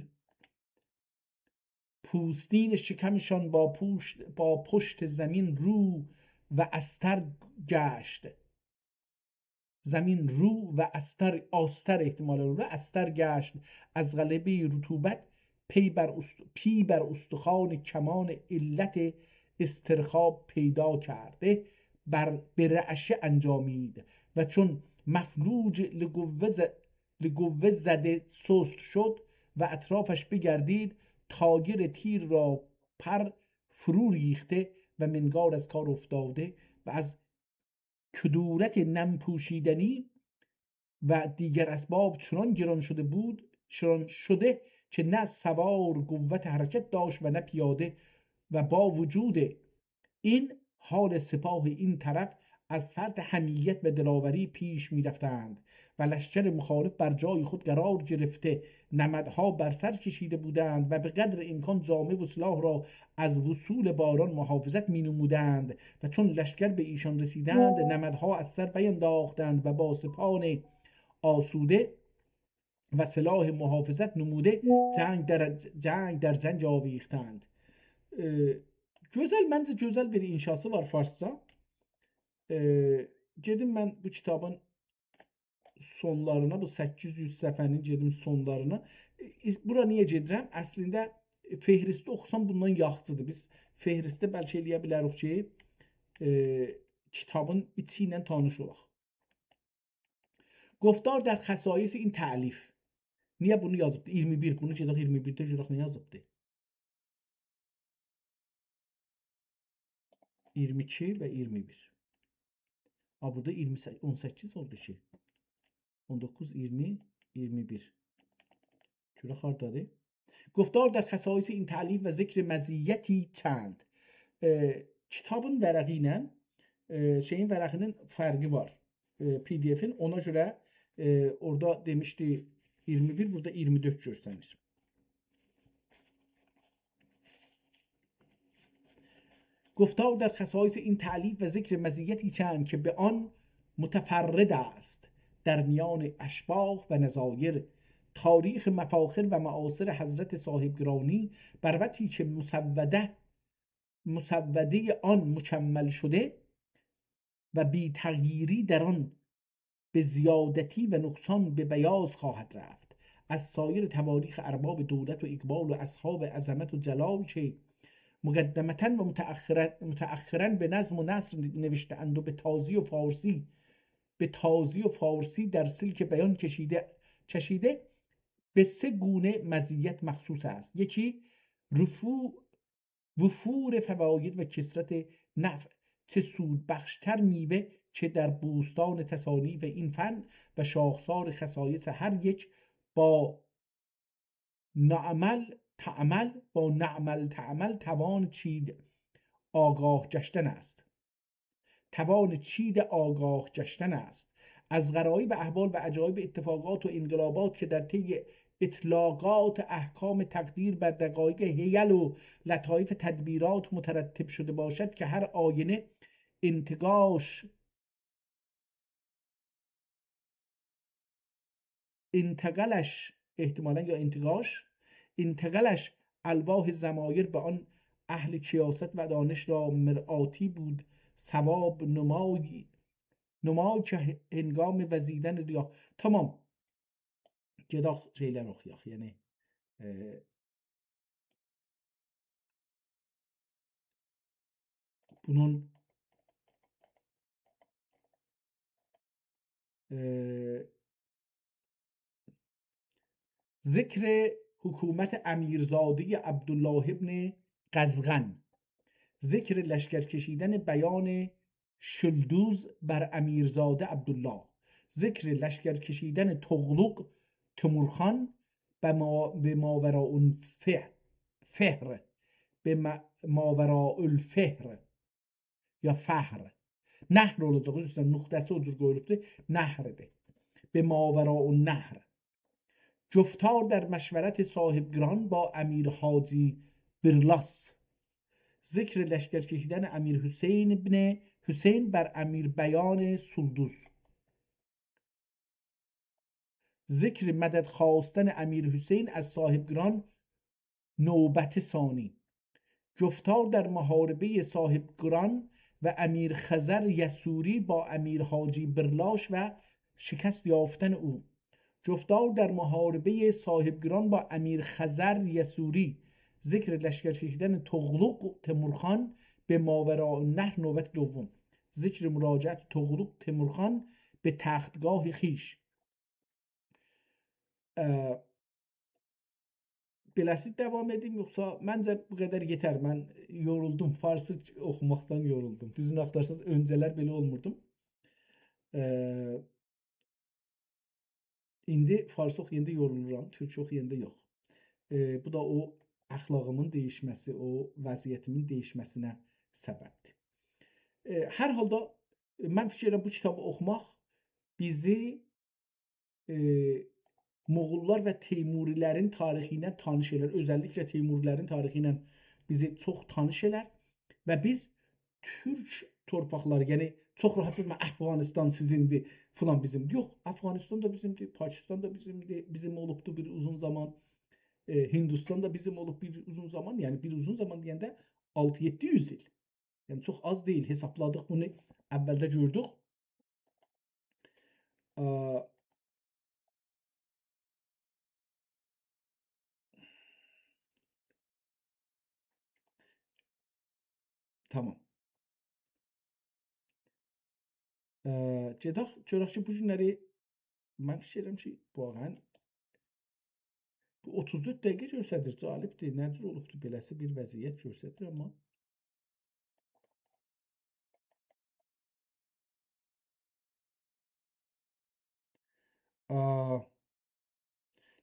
پوستین شکمشان با پشت زمین رو و استر گشت. زمین رو و آستر احتمالا رو استر گشت. از غلبه رطوبت پی بر استخوان کمان علت استرخاب پیدا کرده به رعشه انجامید و چون مفلوج لگوه زده سست شد و اطرافش بگردید تاگر تیر را پر فرو ریخته و منگار از کار افتاده و از کدورت نم پوشیدنی و دیگر اسباب چنان گران شده که نه سوار قوت حرکت داشت و نه پیاده و با وجود این حال سپاه این طرف از فرط حمیت و دلاوری پیش می رفتند و لشکر مخالف بر جای خود قرار گرفته نمدها بر سر کشیده بودند و به قدر امکان جامه و سلاح را از وصول باران محافظت می نمودند و چون لشکر به ایشان رسیدند نمدها از سر بینداختند و با سپان آسوده و سلاح محافظت نموده جنگ در جنگ آویختند. Gözəl, məncə gözəl bir inşası var farsça. Gedim mən bu kitabın sonlarına, bu 800 səhifənin gedim sonlarına. Bura niyə gedirəm? Əslində fehristi oxusam bundan yaxşıdır. Biz fehristdə bəlkə eləyə bilərik ki, kitabın içi ilə tanış olaq. گفتار در خصایص این تألیف. Niyə bunu yazıbdı? 21. Bunu gedək 21-də görək nə yazıbdı? 22 və 21. Burada 18 oldu ki. 19, 20, 21. Görək hardadır? گفتار در خصایص این تألیف و ذکر مزیتی چند. Kitabın vərəqi ilə şeyin vərəqinin fərqi var. PDF-in ona görə orada demişdi 21, burada 24 görsənir. گفتار در خصایص این تألیف و ذکر مزیتی چند که به آن متفرد است در میان اشباح و نظایر تاریخ مفاخر و معاصر حضرت صاحبگرانی بر وجهی که مسوده آن مکمل شده و بی تغییری در آن به زیادتی و نقصان به بیاض خواهد رفت. از سایر تواریخ ارباب دولت و اقبال و اصحاب عظمت و جلال که مقدمتاً و متأخراً به نظم و نثر نوشته‌اند و به تازی و فارسی در سلک بیان چشیده به 3 گونه مزیت مخصوص است. یکی وفور فواید و کثرت نفع، چه سود بخشتر میوه چه در بوستان تصانیف این فن و شاخسار خصایص هر یک با نعمل تعمل توان چید آگاه گشتن است. از غرایب احوال و عجایب اتفاقات و انقلابات که در طی اطلاقات احکام تقدیر بر دقایق حیل و لطایف تدبیرات مترتب شده باشد که هر آینه انتقالش الواح ضمایر به آن اهل کیاست و دانش را مرآتی بود ثواب نمای که هنگام وزیدن ریا. Tamam. Gedək şeylər oxuyaq. Yəni bunun ذکر حکومت امیرزاده عبدالله ابن قزغن، ذکر لشکر کشیدن بیان شلدوز بر امیرزاده عبدالله، ذکر لشکر کشیدن تغلق تیمورخان به ماوراء الفهر یا فهر نهر olacaq. Üstündə nöqtəsi o cür qoyulubdur. Nəhrdir. به ماوراء النهر. گفتار در مشورت صاحبگران با امیر حاجی برلاس، ذکر لشکر کشیدن امیر حسین ابن حسین بر امیر بیان سلدوز، ذکر مدد خواستن امیر حسین از صاحبگران نوبت ثانی، گفتار در محاربه صاحبگران و امیر خزر یسوری با امیر حاجی برلاش و شکست یافتن او، گفتار در محاربه صاحبگران با امیر خزر یسوری، ذکر لشکر کشیدن تغلق تیمورخان به ماوراء النهر نوبت دوم، ذکر مراجعت تغلق تیمورخان به تختگاه خیش. Beləsiz devam edeyim yoxsa məncə bu qədər yetər. Mən yoruldum. Farsı oxumaqdan yoruldum. Düzünü axtarsanız öncələr belə olmurdum. İndi farsı oxuyanda yoruluram. Türkçə oxuyanda yox. Bu da o əxlaqımın dəyişməsi, o vəziyyətimin dəyişməsinə səbəbdir. Hər halda mən fikir edirəm bu kitabı oxumaq bizi Moğollar və Teymurilərin tarixi ilə tanış elər. Özəlliklə Teymurilərin tarixi ilə bizi çox tanış elər və biz Türk torpaqları, yəni çox rahatsız Əfqanistan sizindir, filan bizimdir. Yox, Əfqanistan da bizimdir, Pakistan da bizimdir, bizim olubdu bir uzun zaman. Hindistan da bizim olub bir uzun zaman, yəni bir uzun zaman deyəndə 6-700 il. Yəni çox az deyil. Hesabladıq bunu, əvvəldə gördük. Tamam. Gedək görək ki, bu günləri mən fikir edirəm ki, vaqəən bu 34 dəqiqə göstərir. Cəlibdir. Nədir olubdu beləsi bir vəziyyət göstərir, amma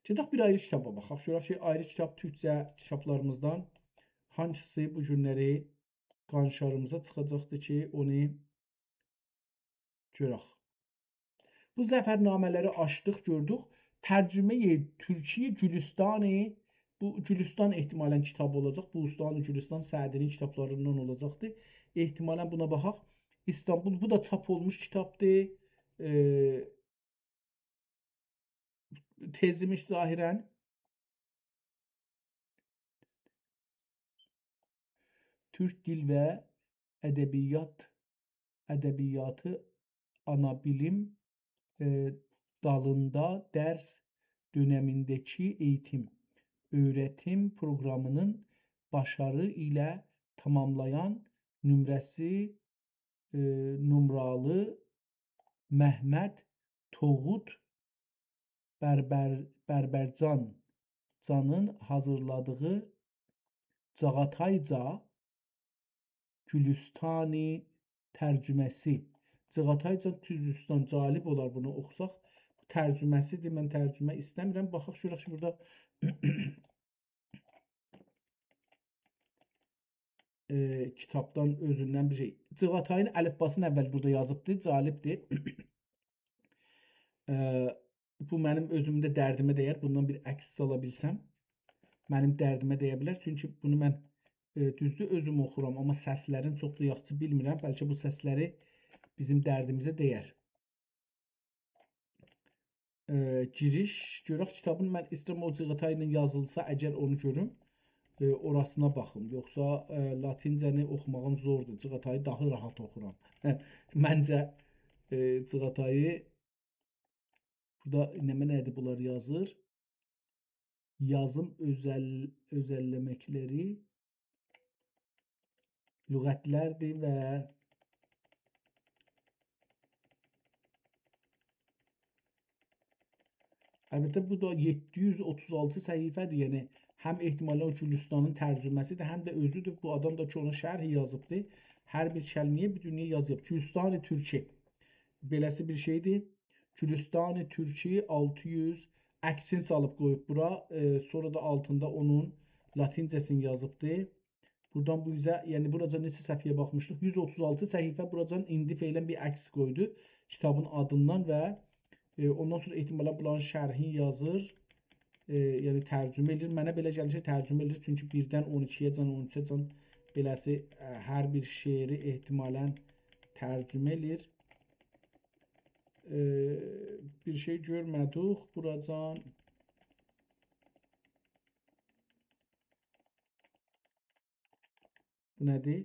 gedək bir ayrı kitaba baxaq. Görək ki, ayrı kitab türkcə kitablarımızdan hangisi bu günləri qanşarımıza çıxacaqdır ki, onu görək. Bu zəfərnamələri açdıq, gördük. Tərcümeyi Türkiye Gülüstanı, bu Gülüstan ehtimalən kitab olacaq. Bu Ustanı Gülüstan Sədinin kitablarından olacaqdır. Ehtimalən buna baxaq. İstanbul, bu da çap olmuş kitabdır. Tezmiş zahirən. Türk dil və ədəbiyyatı ana bilim dalında dərs dönemindeki eğitim, öğretim programının başarı ilə tamamlayan numralı Məhməd Toğut Bərbərcanın hazırladığı Cağatayca Gülüstani tərcüməsi. Cığatayca Gülüstan, calib olar bunu oxusaq. Tərcüməsidir. Mən tərcümə istəmirəm. Baxaq görək ki, burada kitabdan özündən bir şey. Cığatayın əlifbasını əvvəl burada yazıbdır. Calibdir. Bu mənim özümdə dərdimə dəyər. Bundan bir əks sala bilsəm, mənim dərdimə dəyə bilər. Çünki bunu mən düzdür özüm oxuram, amma səslərin çox da yaxşı bilmirəm. Bəlkə bu səsləri bizim dərdimizə dəyər. Giriş, görək kitabın mən istəyirəm o Cığatay ilə yazılsa, əgər onu görüm, orasına baxım. Yoxsa latincəni oxumağım zordur. Cığatayı daha rahat oxuram. Məncə Cığatayı burada nədir bunlar yazır? Yazım özəlləməkləri lüğətlərdir və əlbəttə bu da 736 səhifədir. Yəni həm ehtimalən o Gülüstanın tərcüməsidir, həm də özüdür. Bu adam da ki ona şərh yazıbdır. Hər bir kəlməyə bir dünya yazıb. Gülüstanı Türki. Beləsi bir şeydir. Gülüstanı Türki 600 əksini salıb qoyub bura. Sonra da altında onun latincəsini yazıbdır. Buradan bu üzə, yəni buraca neçə səhifəyə baxmışdıq? 136 səhifə buracan indi feylən bir əks qoydu kitabın adından və ondan sonra ehtimalən bunların şərhini yazır. Yəni tərcümə edir. Mənə belə gəlir ki, tərcümə edir. Çünki 1-dən 12-yə can, 13-yə can beləsi hər bir şeiri ehtimalən tərcümə edir. Bir şey görmədik buracan. Bu nədir?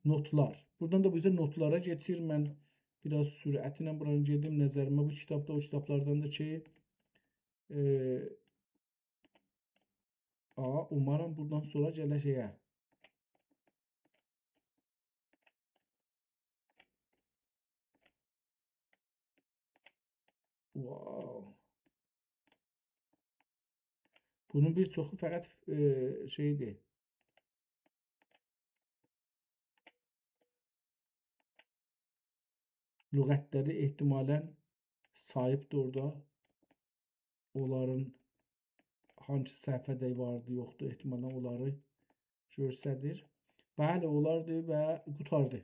Notlar. Buradan da bu yüzden notlara geçir. Mən biraz sürətlə buranı gedim. Nəzərimə bu kitabda o kitablardan da ki umarım buradan sonra gələ şeyə. Wow. Bunun bir çoxu fəqət şeydir. Lüğətləri ehtimalən sahibdir orada. Onların hangi səhifədə vardı, yoxdur, ehtimalən onları göstərir. Bəli, olardı və qutardı.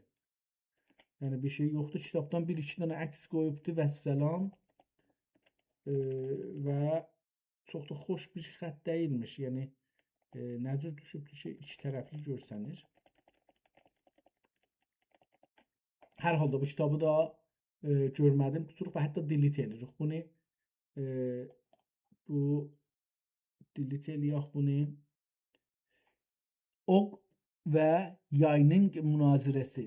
Yəni bir şey yoxdur. Kitabdan bir-iki dənə əks qoyubdu və səlam. Və çox da xoş bir xətt deyilmiş. Yəni necə düşübdür ki, iki tərəfli görsənir. Hər halda bu kitabı da görmədim, tuturuq və hətta delete edirik. Bunu bu delete eləyək bunu. Oq və Yayının münazirəsi.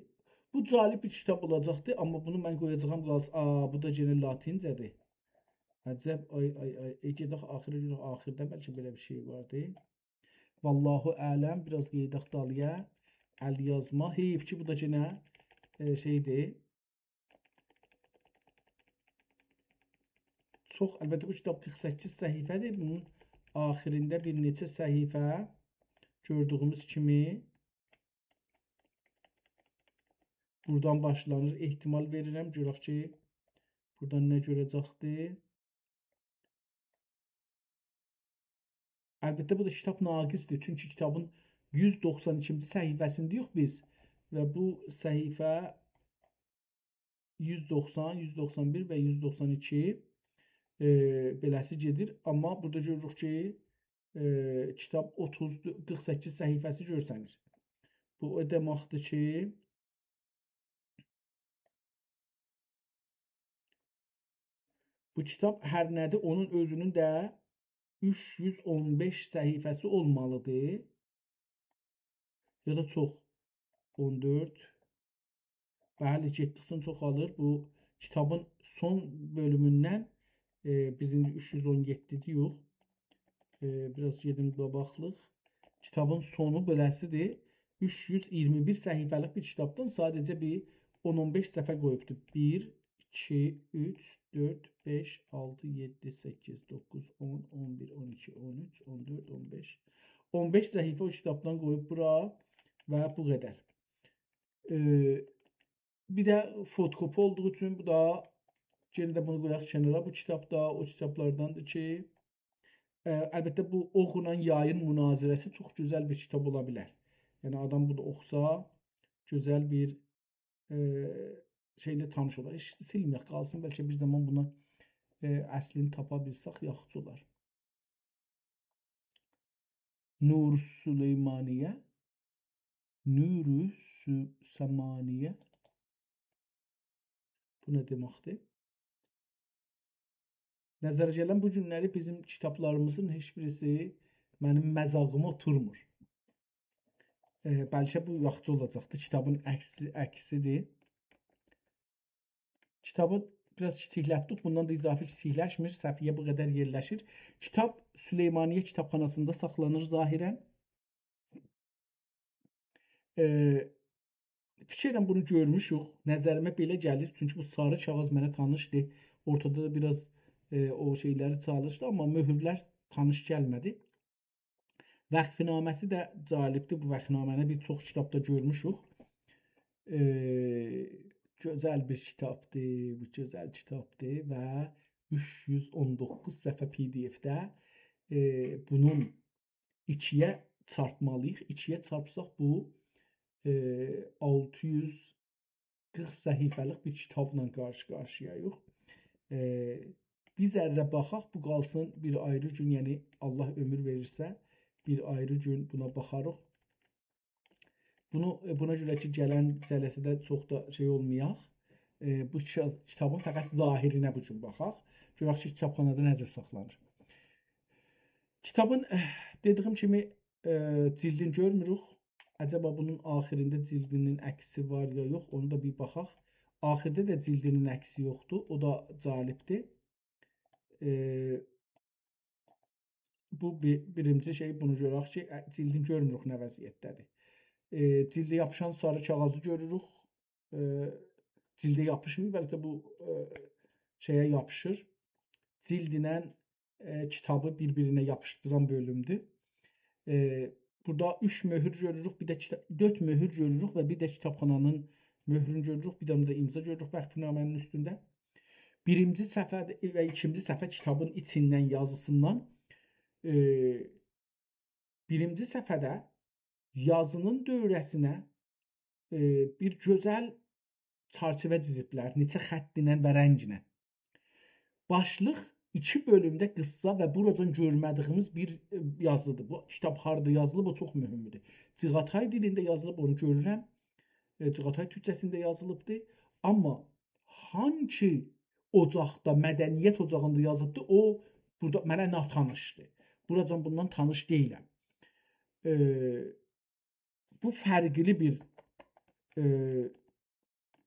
Bu cəlib bir kitab olacaqdı, amma bunu mən qoyacağam qalsın. Bu da yenə latincədir. Əcəb, ay, gedək axırı görək, axırda bəlkə belə bir şey vardı. Vallahu ələm, biraz qeydək dalıya, əl yazma. Heyf ki, bu da yenə şeydir. Çox, əlbəttə bu kitab 48 səhifədir. Bunun axirində bir neçə səhifə gördüyümüz kimi buradan başlanır. Ehtimal verirəm, görək ki, buradan nə görəcəkdir. Əlbəttə bu da kitab naqisdir. Çünki kitabın 192-ci səhifəsindəyik biz. Və bu səhifə 190, 191 və 192 beləsi gedir. Amma burada görürük ki, kitab 48 səhifəsi görsənir. Bu o deməkdir ki, bu kitab hər nədir, onun özünün də 315 səhifəsi olmalıdır. Ya da çox. 14. Bəli, getdikcə çoxalır. Bu kitabın son bölümündən biz indi 317 deyirik. Biraz gedim qabaqlıq. Kitabın sonu beləsidir. 321 səhifəlik bir kitabdan sadəcə bir 10-15 səhifə qoyubdur. 1, 2, 3, 4, 5, 6, 7, 8, 9, 10, 11, 12, 13, 14, 15. 15 səhifə o kitabdan qoyub bura və bu qədər. Bir də fotokopi olduğu üçün bu da yenə də bunu qoyaq kənara. Bu kitab da o kitablardandır ki, əlbəttə bu oxla Yayın münazirəsi çox gözəl bir kitab ola bilər. Yəni adam bunu oxusa gözəl bir şeylə tanış olar. Heç silməyək qalsın. Bəlkə bir zaman buna əslini tapa bilsək yaxşı olar. Nur Süleymaniyə, Nuru Səmaniyə. Bu nə deməkdir? Nəzərə gələn bu günləri bizim kitablarımızın heç birisi mənim məzağıma oturmur. Bəlkə bu yaxşı olacaqdır. Kitabın əksidir. Kitabı biraz kiçiklətdik. Bundan da izafi kiçikləşmir. Səhifəyə bu qədər yerləşir. Kitab Süleymaniyə kitabxanasında saxlanır zahirən. Fikirlə bunu görmüşük. Nəzərimə belə gəlir. Çünki bu sarı kağız mənə tanışdır. Ortada da biraz o şeyləri çalışdı. Amma möhürlər tanış gəlmədi. Vəqfinaməsi də cəlibdir. Bu vəqfinaməni bir çox kitabda görmüşük. Gözəl bir kitabdır. Bu gözəl kitabdır və 319 səhifə PDF-də bunun 2-yə çarpmalıyıq. 2-yə çarpsaq bu 640 səhifəlik bir kitabla qarşı-qarşıyayıq. Bir zərrə baxaq, bu qalsın bir ayrı gün, yəni Allah ömür verirsə, bir ayrı gün buna baxarıq. Buna görə ki, gələn cələsədə çox da şey olmayaq. Bu kitabın fəqət zahirinə bu gün baxaq. Görək ki, kitabxanada nə cür saxlanır. Kitabın dediyim kimi cildini görmürük. Əcəba bunun axirində cildinin əksi var ya yox, onu da bir baxaq. Axirdə də cildinin əksi yoxdur. O da cəlibdir. Bu birinci şey, bunu görək ki, cildini görmürük nə vəziyyətdədir. Cildə yapışan sarı kağızı görürük. Cildə yapışmır, bəlkə bu şeyə yapışır. Cildinə kitabı bir-birinə yapışdıran bölümdür. Burada 3 möhür görürük, bir də 4 möhür görürük və bir də kitabxananın möhrünü görürük, bir də da imza görürük vəqfinamənin üstündə. Birinci səhifə və ikinci səhifə kitabın içindən, yazısından. Birinci səhifədə yazının dövrəsinə bir gözəl çərçivə ciziblər, neçə xəttinə və rənglə. Başlıq 2 bölümdə qıssa və buradan görmədiyimiz bir yazıdır. Bu kitab harda yazılıb, o çox mühümdür. Cığatay dilində yazılıb, onu görürəm. Cığatay türkcəsində yazılıbdır. Amma hangi ocaqda, mədəniyyət ocağında yazılıbdır, o burada mənə natanışdır. Buracan bundan tanış deyiləm. E, Bu fərqli bir e,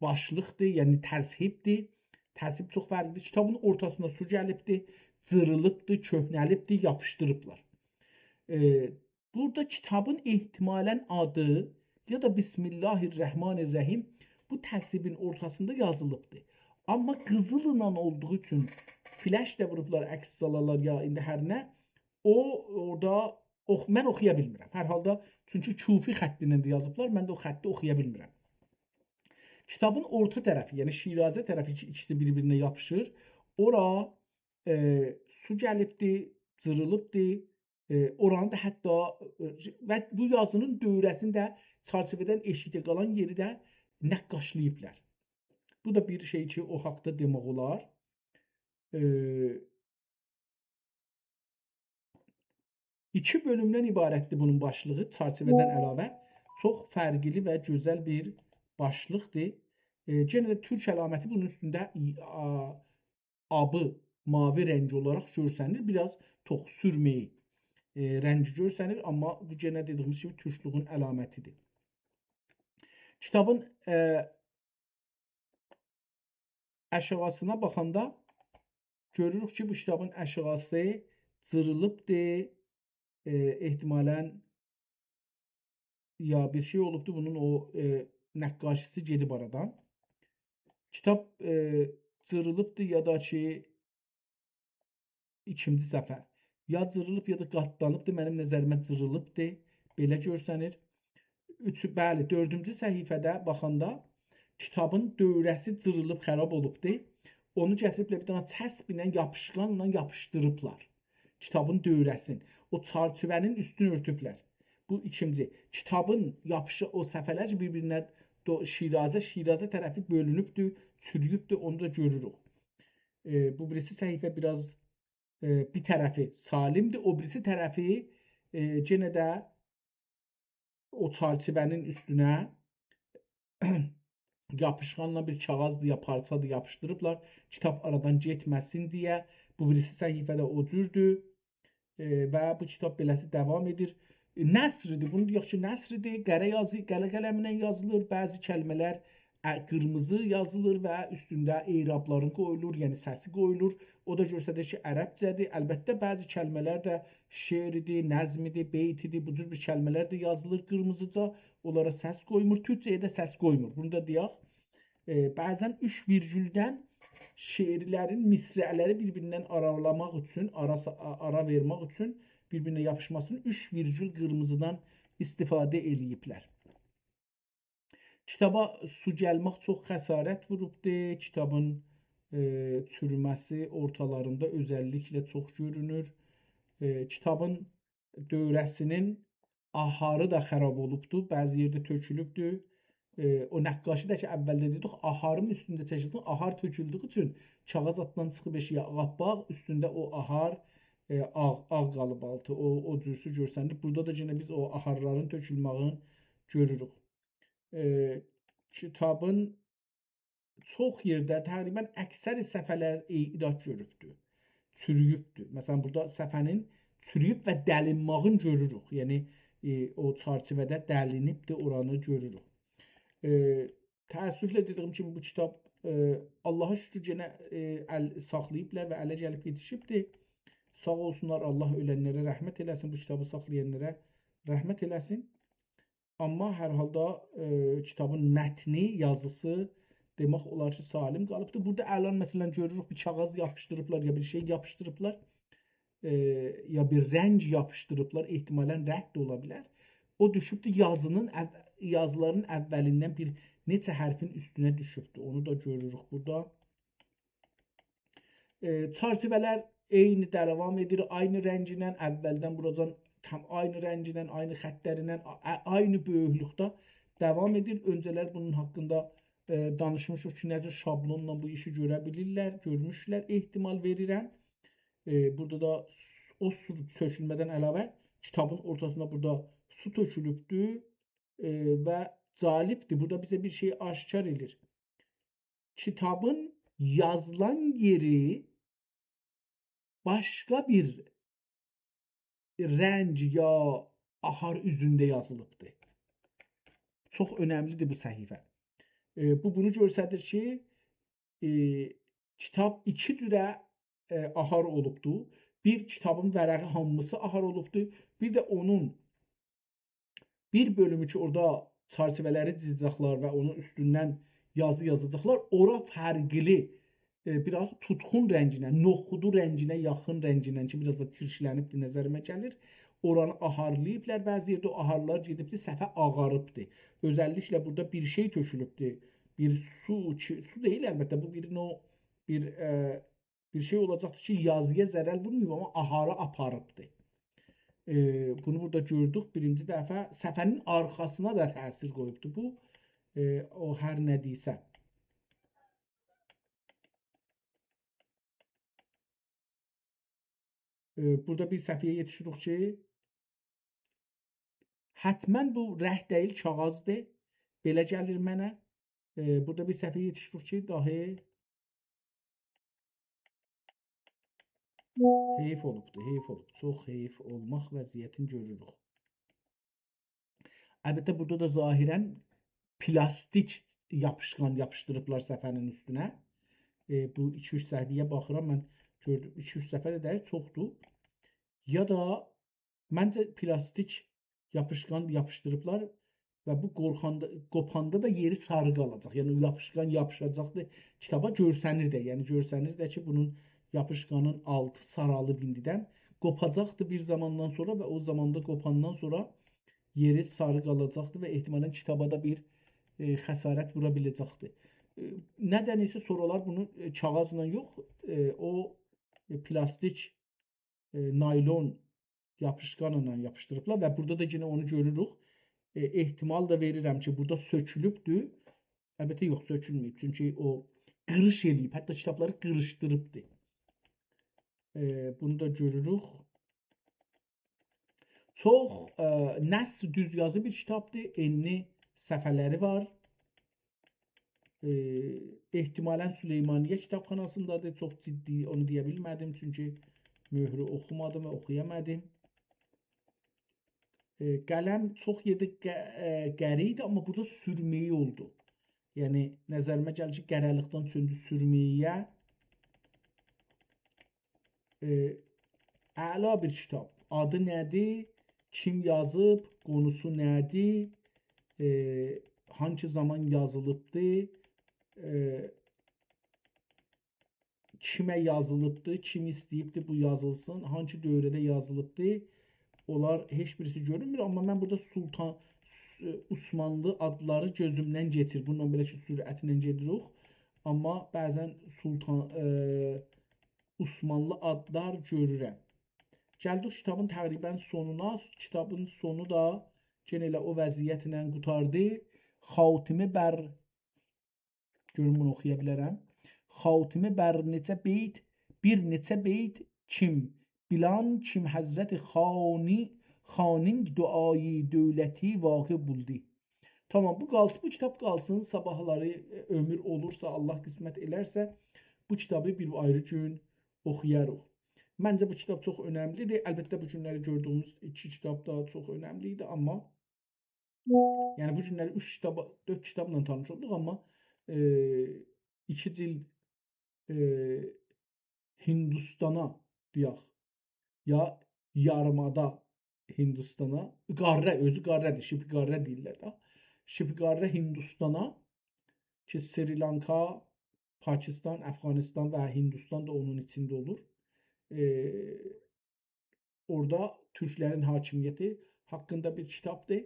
başlıqdır, yəni təzhibdir. Təzhib çox fərqlidir. Kitabın ortasına su gəlibdir, cırılıbdır, köhnəlibdir, yapışdırıblar. Burada kitabın ehtimalən adı ya da Bismillahirrahmanirrahim bu təzhibin ortasında yazılıbdır. Amma qızılla olduğu üçün flash da vurublar, əks salalar ya indi hər nə, o orada mən oxuya bilmirəm. Hər halda çünki Kufi xətti ilə yazıblar, mən də o xətti oxuya bilmirəm. Kitabın orta tərəfi, yəni Şirazə tərəfi ikisi bir-birinə yapışır. Ora su gəlibdir, cırılıbdır. Oranı da hətta və bu yazının dövrəsində çərçivədən eşikdə qalan yeri də nəqqaşlayıblar. Bu da bir şey ki, o haqda demək olar. İki bölümdən ibarətdir bunun başlığı, çərçivədən əlavə. Çox fərqli və gözəl bir başlıqdır. Yenə də türk əlaməti bunun üstündə abı mavi rəng olaraq görsənir. Biraz tox sürməyi rəngi görsənir, amma bu yenə dediyimiz kimi türklüğün əlamətidir. Kitabın əşğasına baxanda görürük ki, bu kitabın əşğası cırılıbdır. Ehtimalən ya bir şey olubdur, bunun o nəqqaşısı gedib aradan. Kitab cırılıbdır ya da ki ikinci səhifə ya cırılıb ya da qatlanıbdır. Mənim nəzərimə cırılıbdır. Belə görsənir. Bəli, 4-cü səhifədə baxanda kitabın dövrəsi cırılıb xarab olubdur. Onu gətiriblər bir dənə çəsb ilə yapışqanla yapışdırıblar. Kitabın dövrəsini. O çərçivənin üstünü örtüblər. Bu ikinci. Kitabın yapışı, o səfələr bir-birinə Şirazə tərəfi bölünübdür, çürüyübdür, onu da görürük. Bu birisi səhifə biraz bir tərəfi salimdir, o birisi tərəfi yenə də o çərçivənin üstünə yapışqanla bir kağızdır ya parçadır yapışdırıblar. Kitab aradan getməsin deyə. Bu birisi səhifədə o cürdür və bu kitab beləsi davam edir. Nəsridir. Bunu deyək ki, nəsridir. Qələ qələminə yazılır. Bəzi kəlmələr qırmızı yazılır və üstündə eyrabların qoyulur, yəni səsi qoyulur. O da göstərir ki, ərəbcədir. Əlbəttə, bəzi kəlmələr də şeiridir, nəzmidir, beytidir. Bu cür bir kəlmələr də yazılır qırmızıca. Onlara səs qoymur. Türkçəyə də səs qoymur. Bunu da deyək. Bəzən 3 virgüldən şeirlərin misrələri bir-birindən aralamaq üçün, ara vermək üçün bir-birinə yapışmasını 3 virgül qırmızıdan istifadə eləyiblər. Kitaba su gəlmək çox xəsarət vurubdur. Kitabın çürüməsi ortalarında özəlliklə çox görünür. Kitabın dövrəsinin aharı da xarab olubdur. Bəzi yerdə tökülübdür. O nəqqaşı da ki, əvvəldə dedik, aharın üstündə çəkildi. Ahar töküldüyü üçün kağız atdan çıxıb eşiyə ağappaq, üstündə o ahar ağ qalıb altı. O cürsü görsənir. Burada da yenə biz o aharların tökülməyini görürük. Kitabın çox yerdə təqribən əksəri səhifələr eydad görübdür. Çürüyübdür. Məsələn, burada səhifənin çürüyüb və dəlinmağını görürük. Yəni, o çərçivədə dəlinibdir, oranı görürük. Təəssüflə dediyim kimi bu kitab Allaha şükür yenə saxlayıblar və ələ gəlib yetişibdir. Sağ olsunlar, Allah ölənlərə rəhmət eləsin, bu kitabı saxlayanlara rəhmət eləsin. Amma hər halda kitabın mətni, yazısı demək olar ki, salim qalıbdır. Burada əlan məsələn görürük, bir kağız yapışdırıblar, ya bir şey yapışdırıblar, ya bir rəng yapışdırıblar, ehtimalən rəng də ola bilər. O düşübdür yazıların əvvəlindən bir neçə hərfin üstünə düşübdür. Onu da görürük burada. Çərçivələr eyni davam edir, aynı rənginlə, əvvəldən buradan tam aynı rənginlə, aynı xəttlərindən, aynı böyüklükdə davam edir. Öncələr bunun haqqında danışmışıq ki, necə şablonla bu işi görə bilirlər, görmüşlər, ehtimal verirəm. Burada da o su tökülmədən əlavə kitabın ortasında burada su tökülübdür və calibdir. Burada bizə bir şey aşkar edir. Kitabın yazılan yeri başqa bir rəng ya ahar üzündə yazılıbdır. Çox önəmlidir bu səhifə. Bu bunu göstərir ki, kitab iki cürə ahar olubdur. Bir kitabın vərəqi hamısı ahar olubdur. Bir də onun bir bölümü ki, orada çərçivələri çizəcəklər və onun üstündən yazı yazacaqlar. Ora fərqli biraz tutxun rənginə, noxudu rənginə yaxın rənginə ki, biraz da tirşlənibdir, nəzərimə gəlir. Oranı aharlayıblar, bəzi yerdə o aharlar gedibdir, səfə ağarıbdır. Özəlliklə burada bir şey tökülübdür. Bir su deyil əlbəttə, bu bir şey olacaqdır ki, yazıya zərər vurmayıb, amma ahara aparıbdır. Bunu burada gördük birinci dəfə. Səfənin arxasına da təsir qoyubdur bu. O hər nə deyirsə. Burada bir səhvəyə yetişirik ki, hətmən bu rəh deyil, kağızdır. Belə gəlir mənə. Burada bir səhvəyə yetişirik ki, dahi heyf olubdur, heyf olub. Çox heyf olmaq vəziyyətini görürük. Əlbəttə, burada da zahirən plastik yapışqan yapışdırıblar səfənin üstünə. Bu 2-3 səhvəyə baxıram, mən gördüm. 2-3 səfə də deyil, çoxdur. Ya da məncə plastik yapışqan yapışdırıblar və bu qopanda da yeri sarı qalacaq. Yəni yapışqan yapışacaqdır kitaba, görsənir də. Yəni görsənir də ki, bunun yapışqanın altı saralıb indidən qopacaqdır bir zamandan sonra və o zamanda qopandan sonra yeri sarı qalacaqdır və ehtimalən kitaba da bir xəsarət vura biləcəkdir. Nədən isə sonralar bunu kağızla yox, o plastik naylon yapışqanla yapışdırıblar və burada da yine onu görürük. Ehtimal da verirəm ki, burada sökülübdür. Əlbəttə yox, sökülməyib. Çünki o qırış eləyib, hətta kitabları qırışdırıbdır. Bunu da görürük. Çox nəsr düz yazı bir kitabdır. Enli səhifələri var. Ehtimalən Süleymaniyə kitabxanasındadır. Çox ciddi onu deyə bilmədim. Çünki möhrü oxumadım və oxuyamadım. Qələm çox yerdə qəri idi, amma burada sürməyi oldu. Yəni, nəzərimə gəlir ki, qərəlikdən çöndü sürməyə. Əla bir kitab. Adı nədir? Kim yazıb? Qonusu nədir? Hangi zaman yazılıbdır? Kimə yazılıbdır? Kim istəyibdir bu yazılsın? Hangi dövrədə yazılıbdır? Onlar heç birisi görünmür, amma mən burada Sultan Osmanlı adları gözümdən geçir. Bununla belə ki, sürətlə gedirik. Amma bəzən Osmanlı adlar görürəm. Gəldik kitabın təqribən sonuna. Kitabın sonu da yenə elə o vəziyyətlə qutardı. Xatimə bər, görün bunu oxuya bilərəm. Xatimə bər neçə beyt, bir neçə beyt kim bilan, kim Həzrət xanin duayı dövləti vaqe buldu. Tamam, bu qalsın, bu kitab qalsın. Sabahları ömür olursa, Allah qismət elərsə, bu kitabı bir ayrı gün oxuyarıq. Məncə bu kitab çox önəmlidir. Əlbəttə bu günləri gördüyümüz iki kitab da çox önəmli idi, amma yəni bu günləri 3 kitab, 4 kitabla tanış olduq, amma 2 cild Hindistana deyək, ya yarımada Hindistana, qarrə, özü qarrədir, şipiqarrə deyirlər də. Şipiqarrə Hindistana ki, Sri Lanka, Pakistan, Əfqanistan və Hindistan da onun içində olur. Orada türklərin hakimiyyəti haqqında bir kitabdır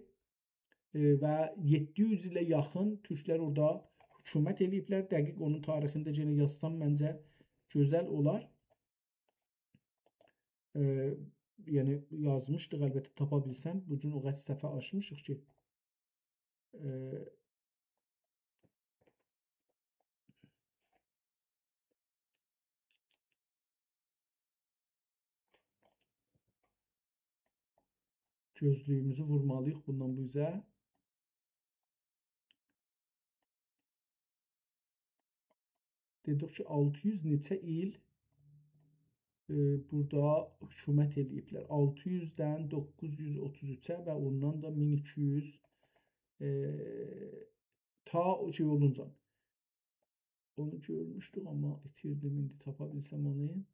və 700 ilə yaxın türklər orada hökumət ediblər. Dəqiq onun tarixində yenə yazsam məncə gözəl olar. Yəni yazmışdıq, əlbəttə tapa bilsəm. Bu gün o qədər səhifə açmışıq ki, gözlüyümüzü vurmalıyıq bundan bu üzə. Dedik ki, 600 neçə il burada hökumət eləyiblər. 600-dən 933-ə və ondan da 1200 ta o şey olunca. Onu görmüşdük amma itirdim, indi tapa bilsəm onu.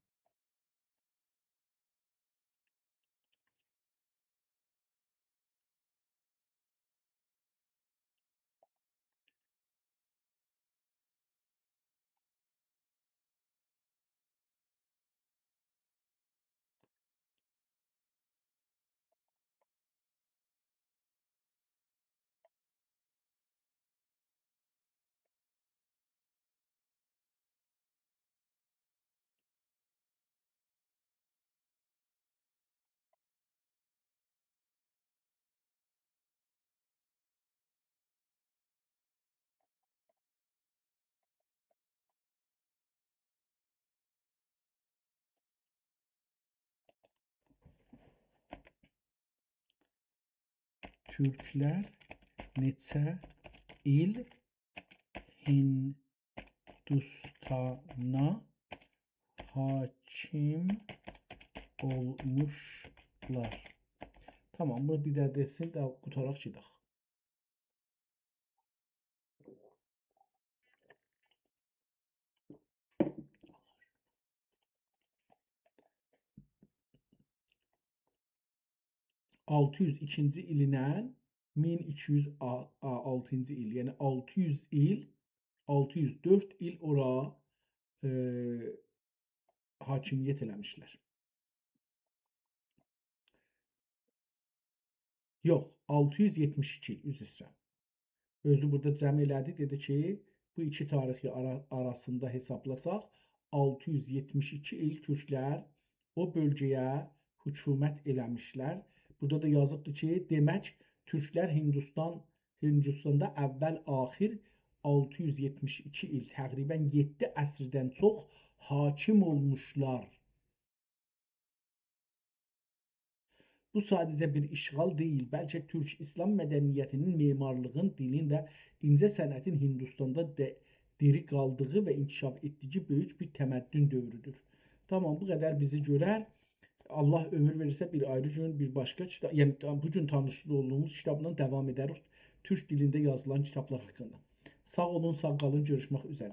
Türklər neçə il Hindistana hakim olmuşlar. Tamam, bunu bir də desin də qutaraq gedək. 602-ci ilinə 1206-cı il, yəni 600 il, 604 il ora hakimiyyət eləmişlər. Yox, 672 il, üzr istəyirəm. Özü burada cəm elədi, dedi ki, bu iki tarixi arasında hesablasaq 672 il türklər o bölgəyə hökumət eləmişlər. Burada da yazıbdır ki, demək türklər Hindistanda əvvəl-axir 672 il, təqribən 7 əsrdən çox hakim olmuşlar. Bu sadəcə bir işğal deyil, bəlkə Türk İslam mədəniyyətinin, memarlığın, dilin və incə sənətin Hindistanda diri qaldığı və inkişaf etdiyi böyük bir təməddün dövrüdür. Tamam, bu qədər bizi görər. Allah ömür verirsə bir ayrı gün, bir başqa kitab, yəni bugün tanış olduğumuz kitabla davam edərik. Türk dilində yazılan kitablar haqqında. Sağ olun, sağ qalın, görüşmək üzərə.